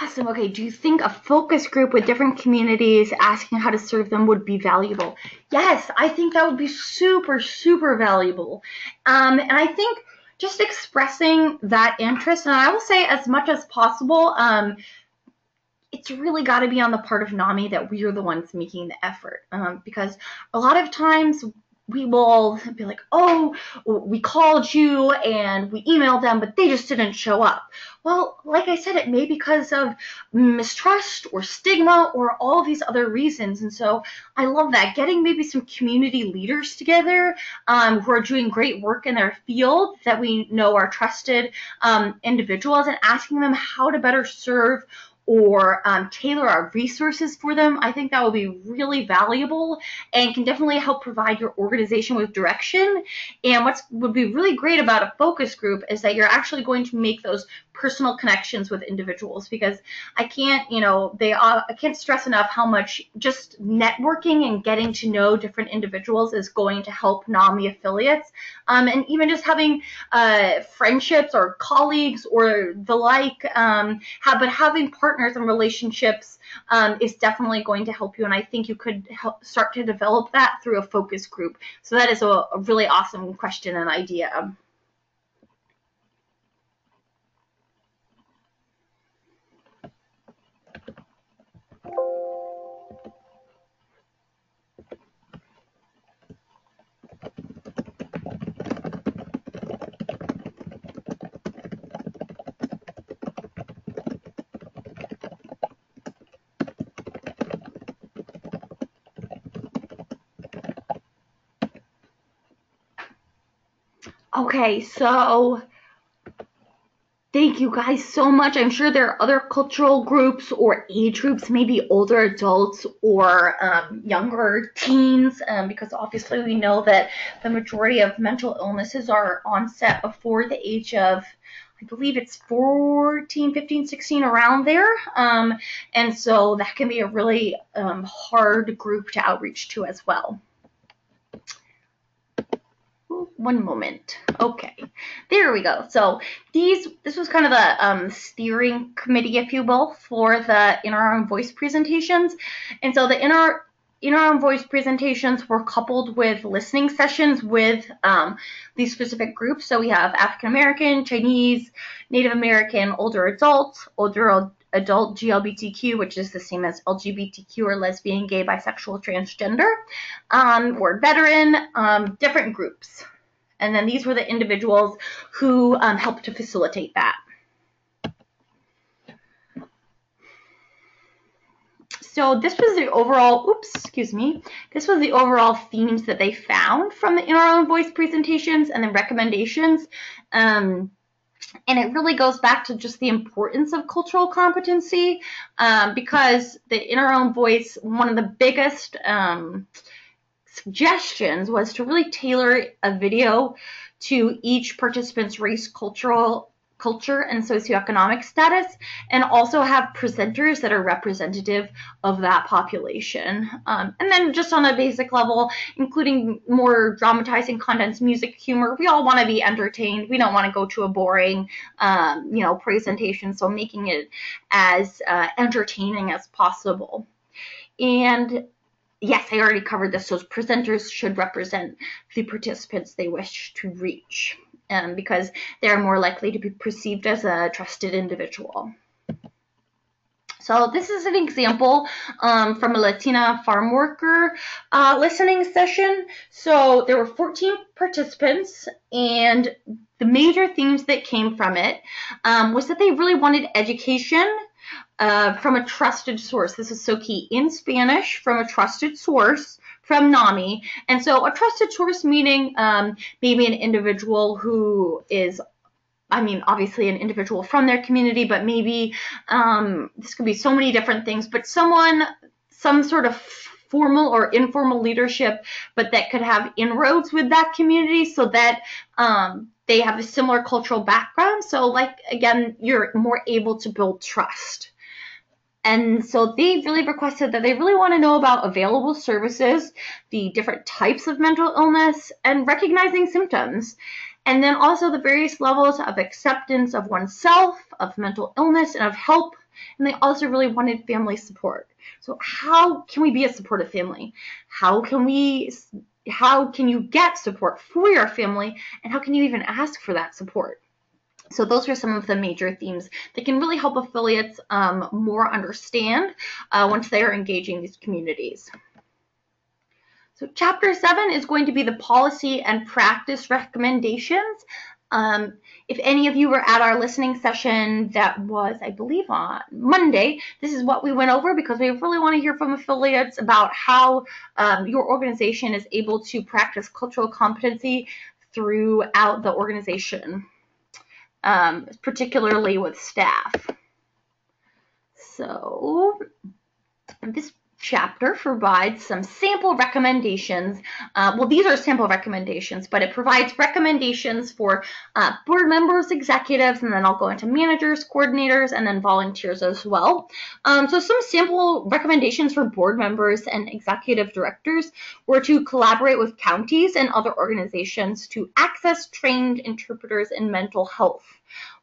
Awesome. Okay, do you think a focus group with different communities asking how to serve them would be valuable? Yes, I think that would be super, super valuable. And I think just expressing that interest, and I will say as much as possible, it's really got to be on the part of NAMI that we are the ones making the effort. Because a lot of times we will be like, oh, we called you and we emailed them, but they just didn't show up. Well, like I said, it may be because of mistrust or stigma or all these other reasons. And so I love that. Getting maybe some community leaders together who are doing great work in their field that we know are trusted individuals, and asking them how to better serve or tailor our resources for them. I think that will be really valuable and can definitely help provide your organization with direction. And what would be really great about a focus group is that you're actually going to make those personal connections with individuals, because I can't, I can't stress enough how much just networking and getting to know different individuals is going to help NAMI affiliates. And even just having friendships or colleagues or the like, but having partners and relationships is definitely going to help you. And I think you could start to develop that through a focus group. So that is a really awesome question and idea. Okay, so thank you guys so much. I'm sure there are other cultural groups or age groups, maybe older adults or younger teens, because obviously we know that the majority of mental illnesses are onset before the age of, I believe it's 14, 15, 16, around there. And so that can be a really hard group to outreach to as well. One moment. Okay, there we go. So this was kind of the steering committee, if you will, for the In Our Own Voice presentations. And so the In Our Own Voice presentations were coupled with listening sessions with these specific groups. So we have African American, Chinese, Native American, older adults, older adult GLBTQ, which is the same as LGBTQ or lesbian, gay, bisexual, transgender, or veteran, different groups. And then these were the individuals who helped to facilitate that. So this was the overall, this was the overall themes that they found from the In Our Own Voice presentations and the recommendations. And it really goes back to just the importance of cultural competency, because the In Our Own Voice, one of the biggest suggestions was to really tailor a video to each participant's race, cultural culture and socioeconomic status, and also have presenters that are representative of that population. And then just on a basic level, including more dramatizing contents, music, humor. We all want to be entertained. We don't want to go to a boring, presentation. So making it as entertaining as possible. And yes, I already covered this. So presenters should represent the participants they wish to reach, because they're more likely to be perceived as a trusted individual. So this is an example from a Latina farm worker listening session. So there were 14 participants, and the major themes that came from it was that they really wanted education from a trusted source. This is so key. In Spanish, from a trusted source, from NAMI. And so a trusted source meaning maybe an individual who is, obviously an individual from their community, but maybe this could be so many different things, but some sort of formal or informal leadership, but that could have inroads with that community so that they have a similar cultural background. So again, you're more able to build trust. And so they really requested that they really want to know about available services, the different types of mental illness, and recognizing symptoms. And then also the various levels of acceptance of oneself, of mental illness, and of help. And they also really wanted family support. So how can we be a supportive family? How can you get support for your family? And how can you even ask for that support? So those are some of the major themes that can really help affiliates more understand once they are engaging these communities. So Chapter 7 is going to be the policy and practice recommendations. If any of you were at our listening session that was, I believe, on Monday, this is what we went over because we really want to hear from affiliates about how your organization is able to practice cultural competency throughout the organization, particularly with staff. So this chapter provides some sample recommendations. Well, these are sample recommendations, but it provides recommendations for board members, executives, and then I'll go into managers, coordinators, and then volunteers as well. So some sample recommendations for board members and executive directors were to collaborate with counties and other organizations to access trained interpreters in mental health,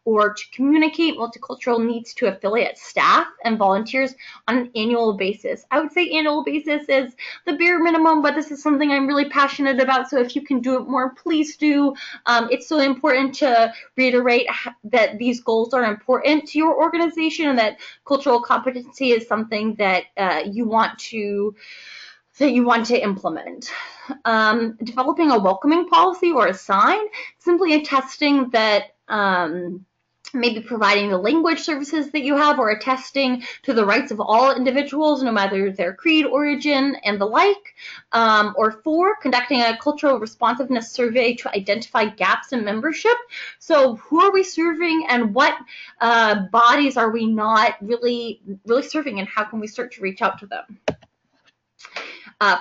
or to communicate multicultural needs to affiliate staff and volunteers on an annual basis. I would say annual basis is the bare minimum, but this is something I'm really passionate about, so if you can do it more, please do. It's so important to reiterate that these goals are important to your organization and that cultural competency is something that you want to implement. Developing a welcoming policy or a sign, simply attesting that maybe providing the language services that you have, or attesting to the rights of all individuals, no matter their creed, origin, and the like. Or 4, conducting a cultural responsiveness survey to identify gaps in membership. So who are we serving, and what bodies are we not really serving, and how can we start to reach out to them?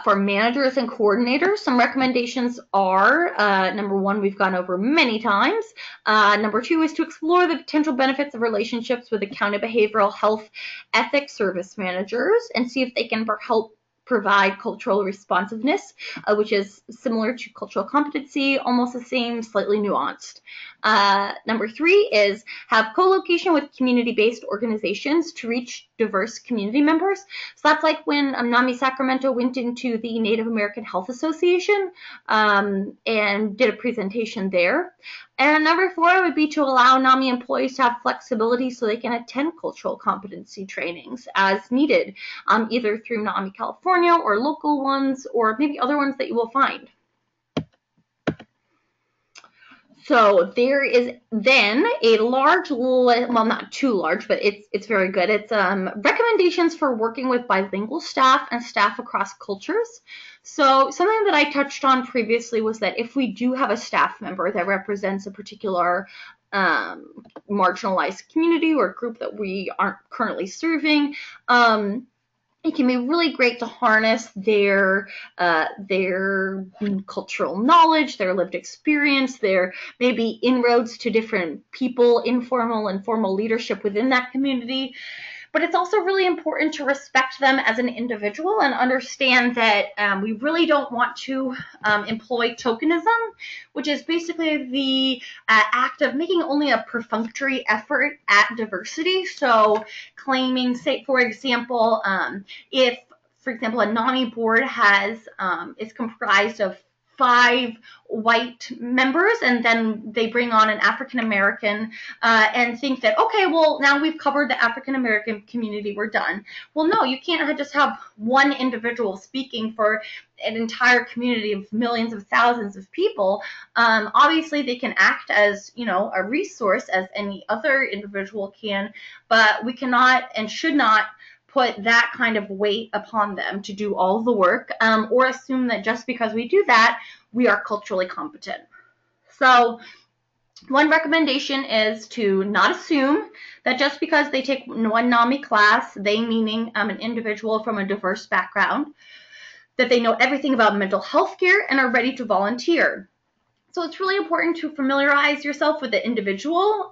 For managers and coordinators, some recommendations are, number 1, we've gone over many times. Number 2 is to explore the potential benefits of relationships with the county behavioral health ethics service managers and see if they can help provide cultural responsiveness, which is similar to cultural competency, almost the same, slightly nuanced. Number 3 is have co-location with community-based organizations to reach diverse community members. So that's like when NAMI Sacramento went into the Native American Health Association and did a presentation there. And number 4 would be to allow NAMI employees to have flexibility so they can attend cultural competency trainings as needed, either through NAMI California or local ones, or maybe other ones that you will find. So there is then a large, well, not too large, but it's very good. It's recommendations for working with bilingual staff and staff across cultures. So something that I touched on previously was that if we do have a staff member that represents a particular marginalized community or group that we aren't currently serving, it can be really great to harness their cultural knowledge, their lived experience, their maybe inroads to different people, informal and formal leadership within that community. But it's also really important to respect them as an individual and understand that we really don't want to employ tokenism, which is basically the act of making only a perfunctory effort at diversity. So claiming, say, for example, if, for example, a NAMI board is comprised of 5 white members, and then they bring on an African American and think that, okay, well, now we've covered the African American community, we're done. Well, no, you can't just have one individual speaking for an entire community of millions of thousands of people. Obviously, they can act as, a resource as any other individual can, but we cannot and should not put that kind of weight upon them to do all the work, or assume that just because we do that, we are culturally competent. So one recommendation is to not assume that just because they take one NAMI class, they meaning an individual from a diverse background, that they know everything about mental health care and are ready to volunteer. So it's really important to familiarize yourself with the individual,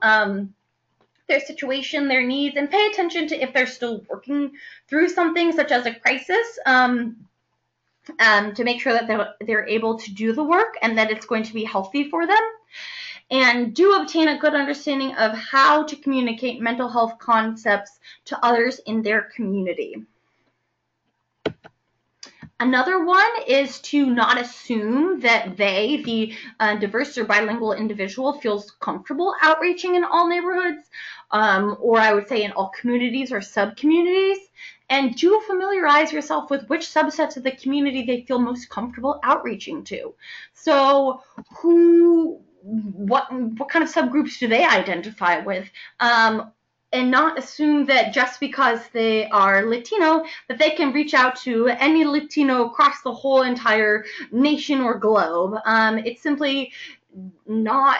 their situation, their needs, and pay attention to if they're still working through something such as a crisis, to make sure that they're able to do the work and that it's going to be healthy for them. And do obtain a good understanding of how to communicate mental health concepts to others in their community. Another one is to not assume that the diverse or bilingual individual feels comfortable outreaching in all neighborhoods, or I would say in all communities or sub-communities. And do familiarize yourself with which subsets of the community they feel most comfortable outreaching to. So what kind of subgroups do they identify with? And not assume that just because they are Latino, that they can reach out to any Latino across the whole entire nation or globe. It's simply not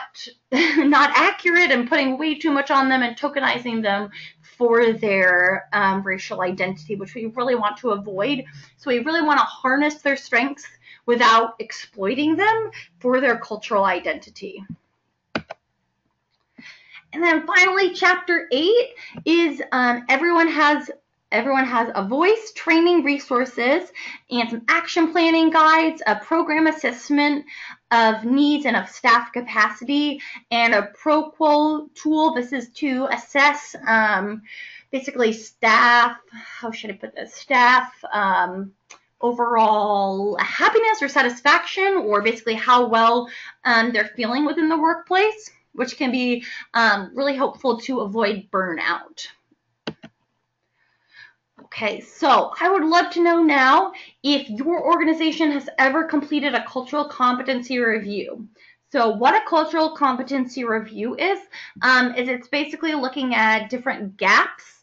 accurate, and putting way too much on them and tokenizing them for their racial identity, which we really want to avoid. So we really want to harness their strengths without exploiting them for their cultural identity. And then finally, chapter 8 is everyone has a voice, training resources, and some action planning guides, a program assessment of needs and of staff capacity, and a ProQual tool. This is to assess basically staff, how should I put this, staff overall happiness or satisfaction, or basically how well they're feeling within the workplace, which can be really helpful to avoid burnout. Okay, so I would love to know now if your organization has ever completed a cultural competency review. So what a cultural competency review is it's basically looking at different gaps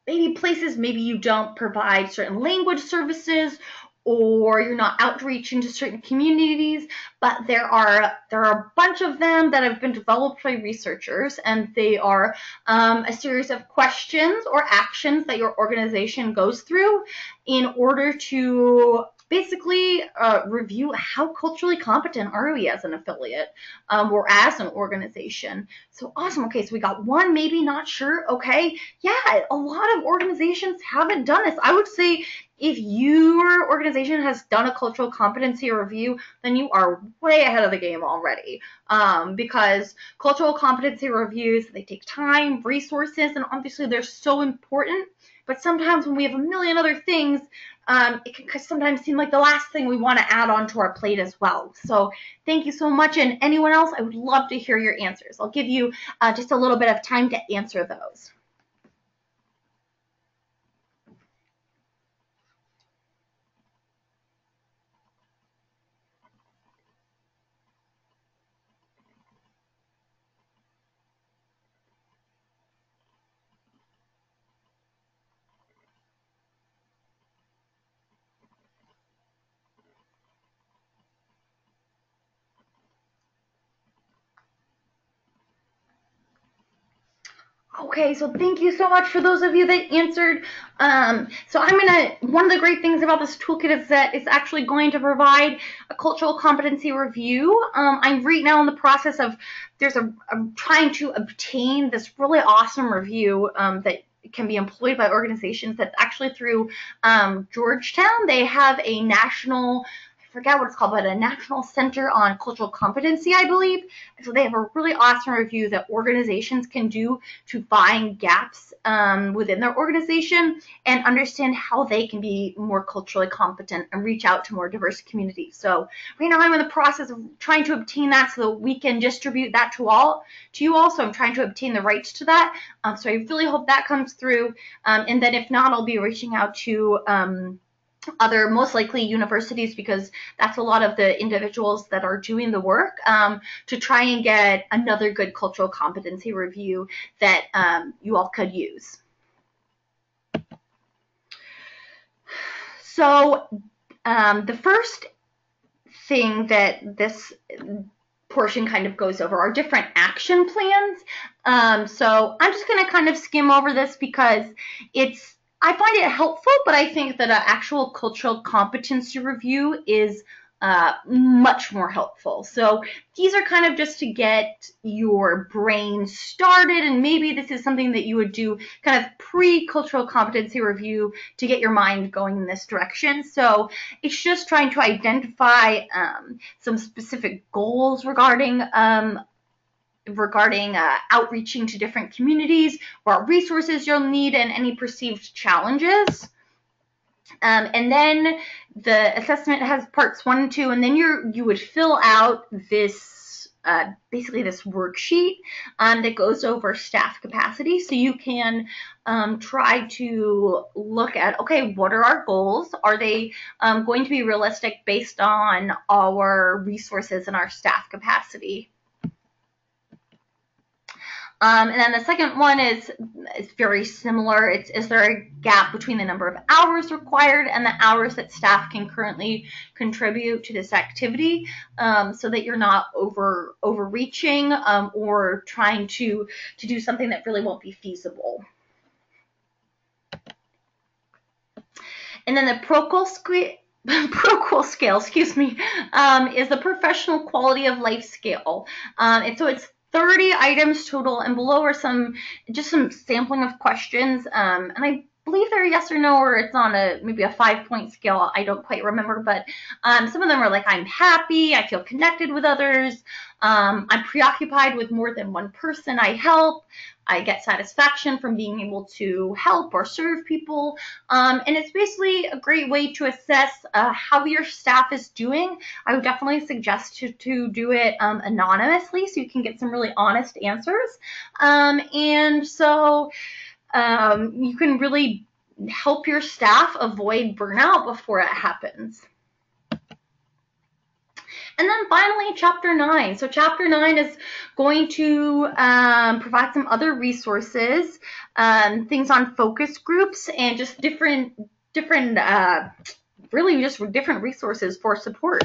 maybe places maybe you don't provide certain language services, or you're not outreaching to certain communities, but there are a bunch of them that have been developed by researchers, and they are a series of questions or actions that your organization goes through in order to basically review how culturally competent are we as an affiliate or as an organization. So awesome. Okay, so we got one, maybe not sure. Okay, yeah, a lot of organizations haven't done this. I would say if your organization has done a cultural competency review, then you are way ahead of the game already. Because cultural competency reviews, they take time, resources, and obviously they're so important. But sometimes when we have a million other things, it can sometimes seem like the last thing we want to add on to our plate as well. So thank you so much. And anyone else, I would love to hear your answers. I'll give you just a little bit of time to answer those. Okay, so thank you so much for those of you that answered. So one of the great things about this toolkit is that it's actually going to provide a cultural competency review. I'm right now in the process of, I'm trying to obtain this really awesome review that can be employed by organizations. That's actually through Georgetown. They have a national, I forget what it's called, but a National Center on Cultural Competency, I believe. So they have a really awesome review that organizations can do to find gaps within their organization and understand how they can be more culturally competent and reach out to more diverse communities. So right now I'm in the process of trying to obtain that so that we can distribute that to you all. So I'm trying to obtain the rights to that. So I really hope that comes through. And then if not, I'll be reaching out to other, most likely universities, because that's a lot of the individuals that are doing the work, to try and get another good cultural competency review that you all could use. So the first thing that this portion kind of goes over are different action plans. So I'm just going to kind of skim over this because I find it helpful, but I think that an actual cultural competency review is much more helpful. So these are kind of just to get your brain started, and maybe this is something that you would do kind of pre-cultural competency review to get your mind going in this direction. So it's just trying to identify some specific goals regarding outreaching to different communities, what resources you'll need, and any perceived challenges. And then the assessment has parts 1 and 2, and then you would fill out this basically this worksheet that goes over staff capacity. So you can try to look at, okay, what are our goals? Are they going to be realistic based on our resources and our staff capacity? And then the second one is very similar. Is there a gap between the number of hours required and the hours that staff can currently contribute to this activity, so that you're not overreaching or trying to do something that really won't be feasible. And then the Procol scale, is the professional quality of life scale. And so it's 30 items total, and below are some sampling of questions. And I believe they're yes or no, or it's on maybe a 5-point scale. I don't quite remember, but some of them are like, I'm happy, I feel connected with others, I'm preoccupied with more than one person I help, I get satisfaction from being able to help or serve people. And it's basically a great way to assess how your staff is doing. I would definitely suggest to do it anonymously so you can get some really honest answers. And so you can really help your staff avoid burnout before it happens. And then finally, Chapter 9. So Chapter 9 is going to provide some other resources, things on focus groups, and just different resources for support.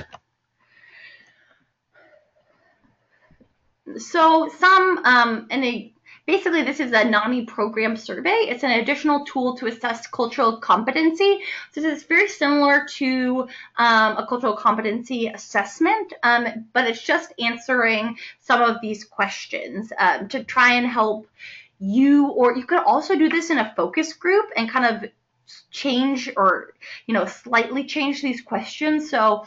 So basically, this is a NAMI program survey. It's an additional tool to assess cultural competency. So this is very similar to a cultural competency assessment, but it's just answering some of these questions to try and help you, or you could also do this in a focus group and kind of change or slightly change these questions. So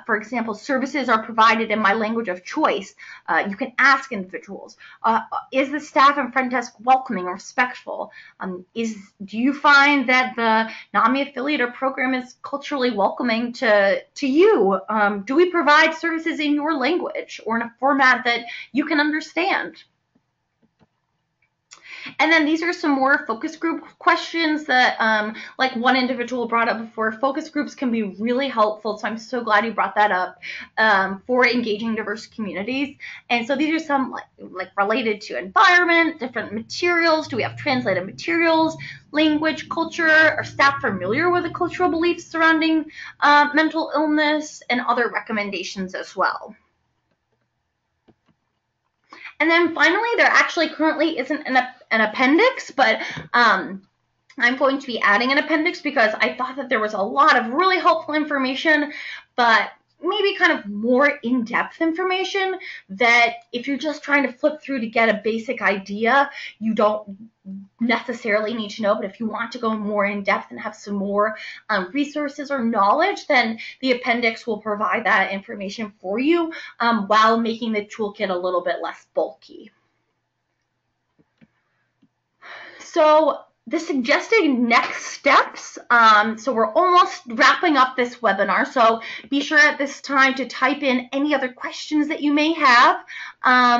for example, services are provided in my language of choice. You can ask individuals, is the staff and front desk welcoming and respectful? Do you find that the NAMI affiliate program is culturally welcoming to you? Do we provide services in your language or in a format that you can understand? And then these are some more focus group questions that, like one individual brought up before, focus groups can be really helpful. So I'm so glad you brought that up for engaging diverse communities. And so these are some like related to environment, different materials. Do we have translated materials, language, culture? Are staff familiar with the cultural beliefs surrounding mental illness, and other recommendations as well? And then finally, there actually currently isn't an appendix, but I'm going to be adding an appendix because I thought that there was a lot of really helpful information, but maybe kind of more in-depth information that if you're just trying to flip through to get a basic idea, you don't necessarily need to know. But if you want to go more in depth and have some more resources or knowledge, then the appendix will provide that information for you while making the toolkit a little bit less bulky. So the suggested next steps, so we're almost wrapping up this webinar, so be sure at this time to type in any other questions that you may have,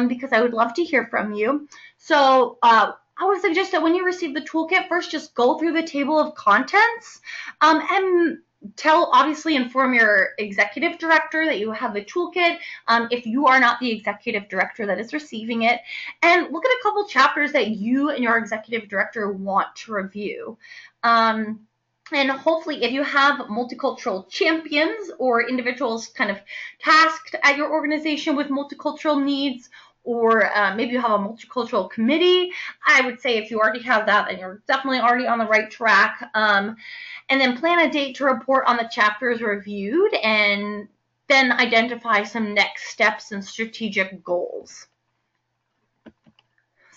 because I would love to hear from you. So I would suggest that when you receive the toolkit, first just go through the table of contents and obviously inform your executive director that you have the toolkit if you are not the executive director that is receiving it, and look at a couple chapters that you and your executive director want to review. And hopefully if you have multicultural champions or individuals kind of tasked at your organization with multicultural needs, or maybe you have a multicultural committee, I would say if you already have that, then you're definitely already on the right track. And then plan a date to report on the chapters reviewed, and then identify some next steps and strategic goals.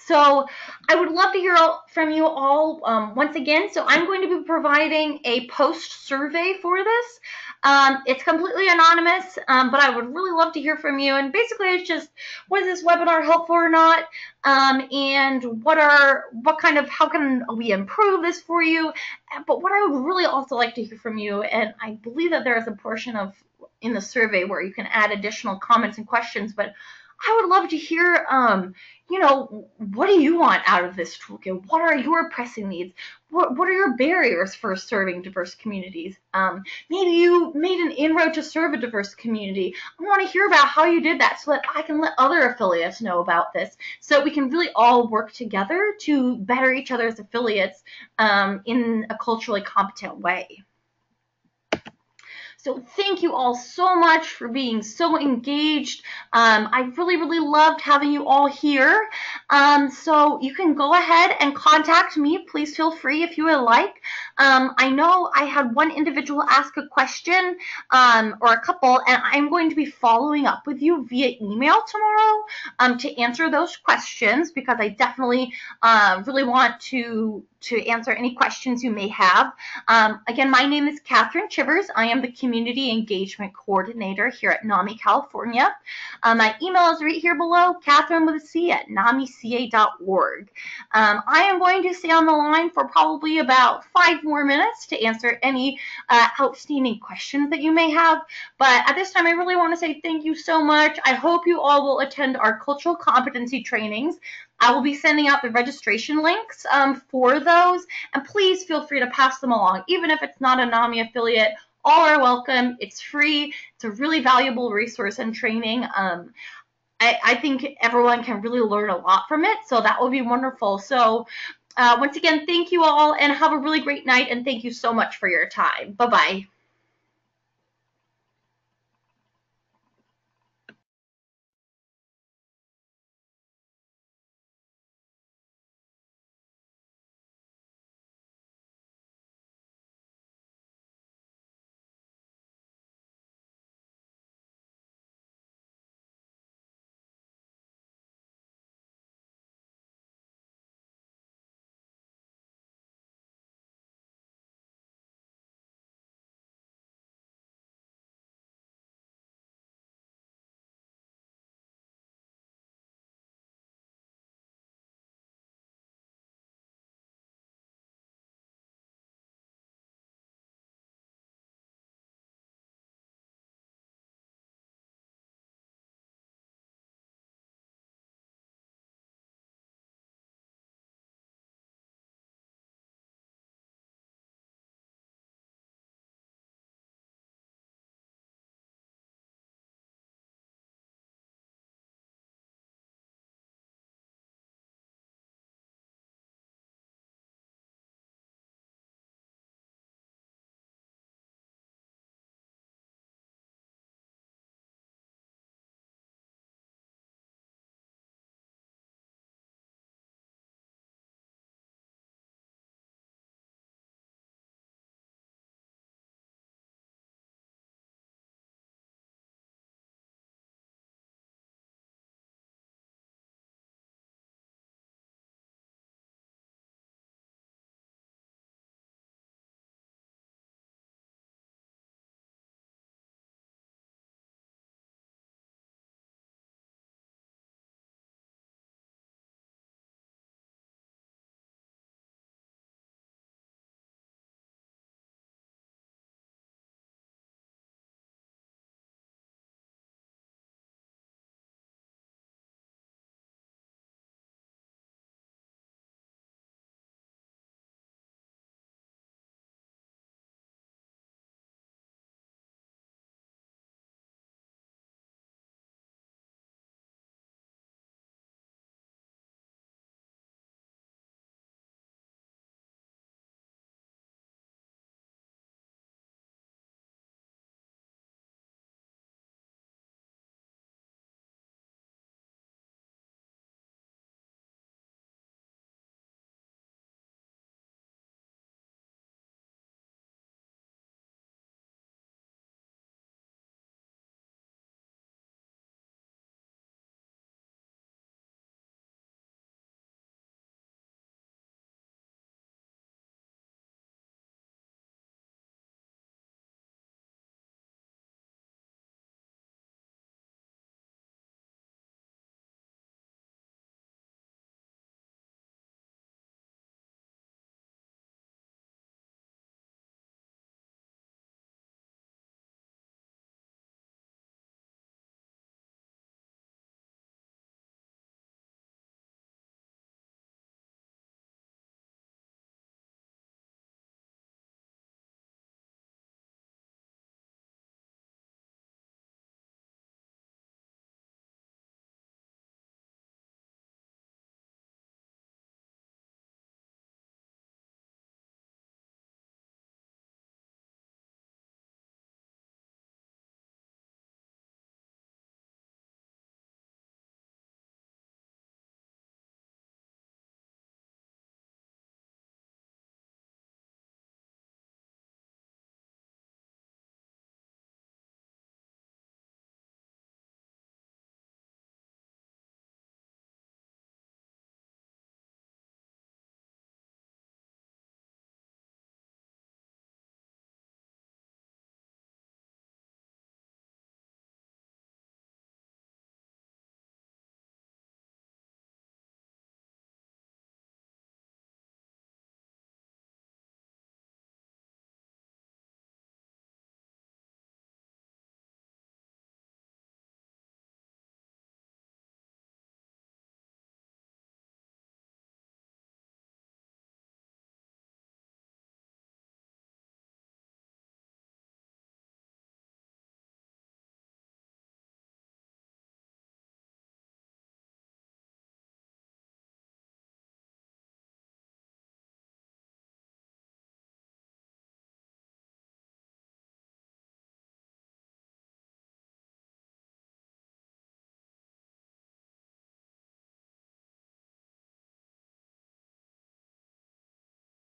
So I would love to hear from you all once again. So I'm going to be providing a post survey for this. It's completely anonymous, but I would really love to hear from you. And basically it's just, was this webinar helpful or not? And how can we improve this for you? But what I would really also like to hear from you, and I believe that there is a portion in the survey where you can add additional comments and questions, but I would love to hear, what do you want out of this toolkit? What are your pressing needs? What are your barriers for serving diverse communities? Maybe you made an inroad to serve a diverse community. I want to hear about how you did that so that I can let other affiliates know about this, so we can really all work together to better each other's affiliates in a culturally competent way. So thank you all so much for being so engaged. I really, really loved having you all here. So you can go ahead and contact me. Please feel free if you would like. I know I had one individual ask a question or a couple, and I'm going to be following up with you via email tomorrow to answer those questions, because I definitely really want to answer any questions you may have. Again, my name is Catherine Chivers. I am the Community Engagement Coordinator here at NAMI, California. My email is right here below, Catherine with a C at namica.org. I am going to stay on the line for probably about 5 more minutes to answer any outstanding questions that you may have. But at this time, I really want to say thank you so much. I hope you all will attend our cultural competency trainings. I will be sending out the registration links for those, and please feel free to pass them along. Even if it's not a NAMI affiliate, all are welcome. It's free. It's a really valuable resource and training. I think everyone can really learn a lot from it, so that will be wonderful. So once again, thank you all, and have a really great night, and thank you so much for your time. Bye-bye.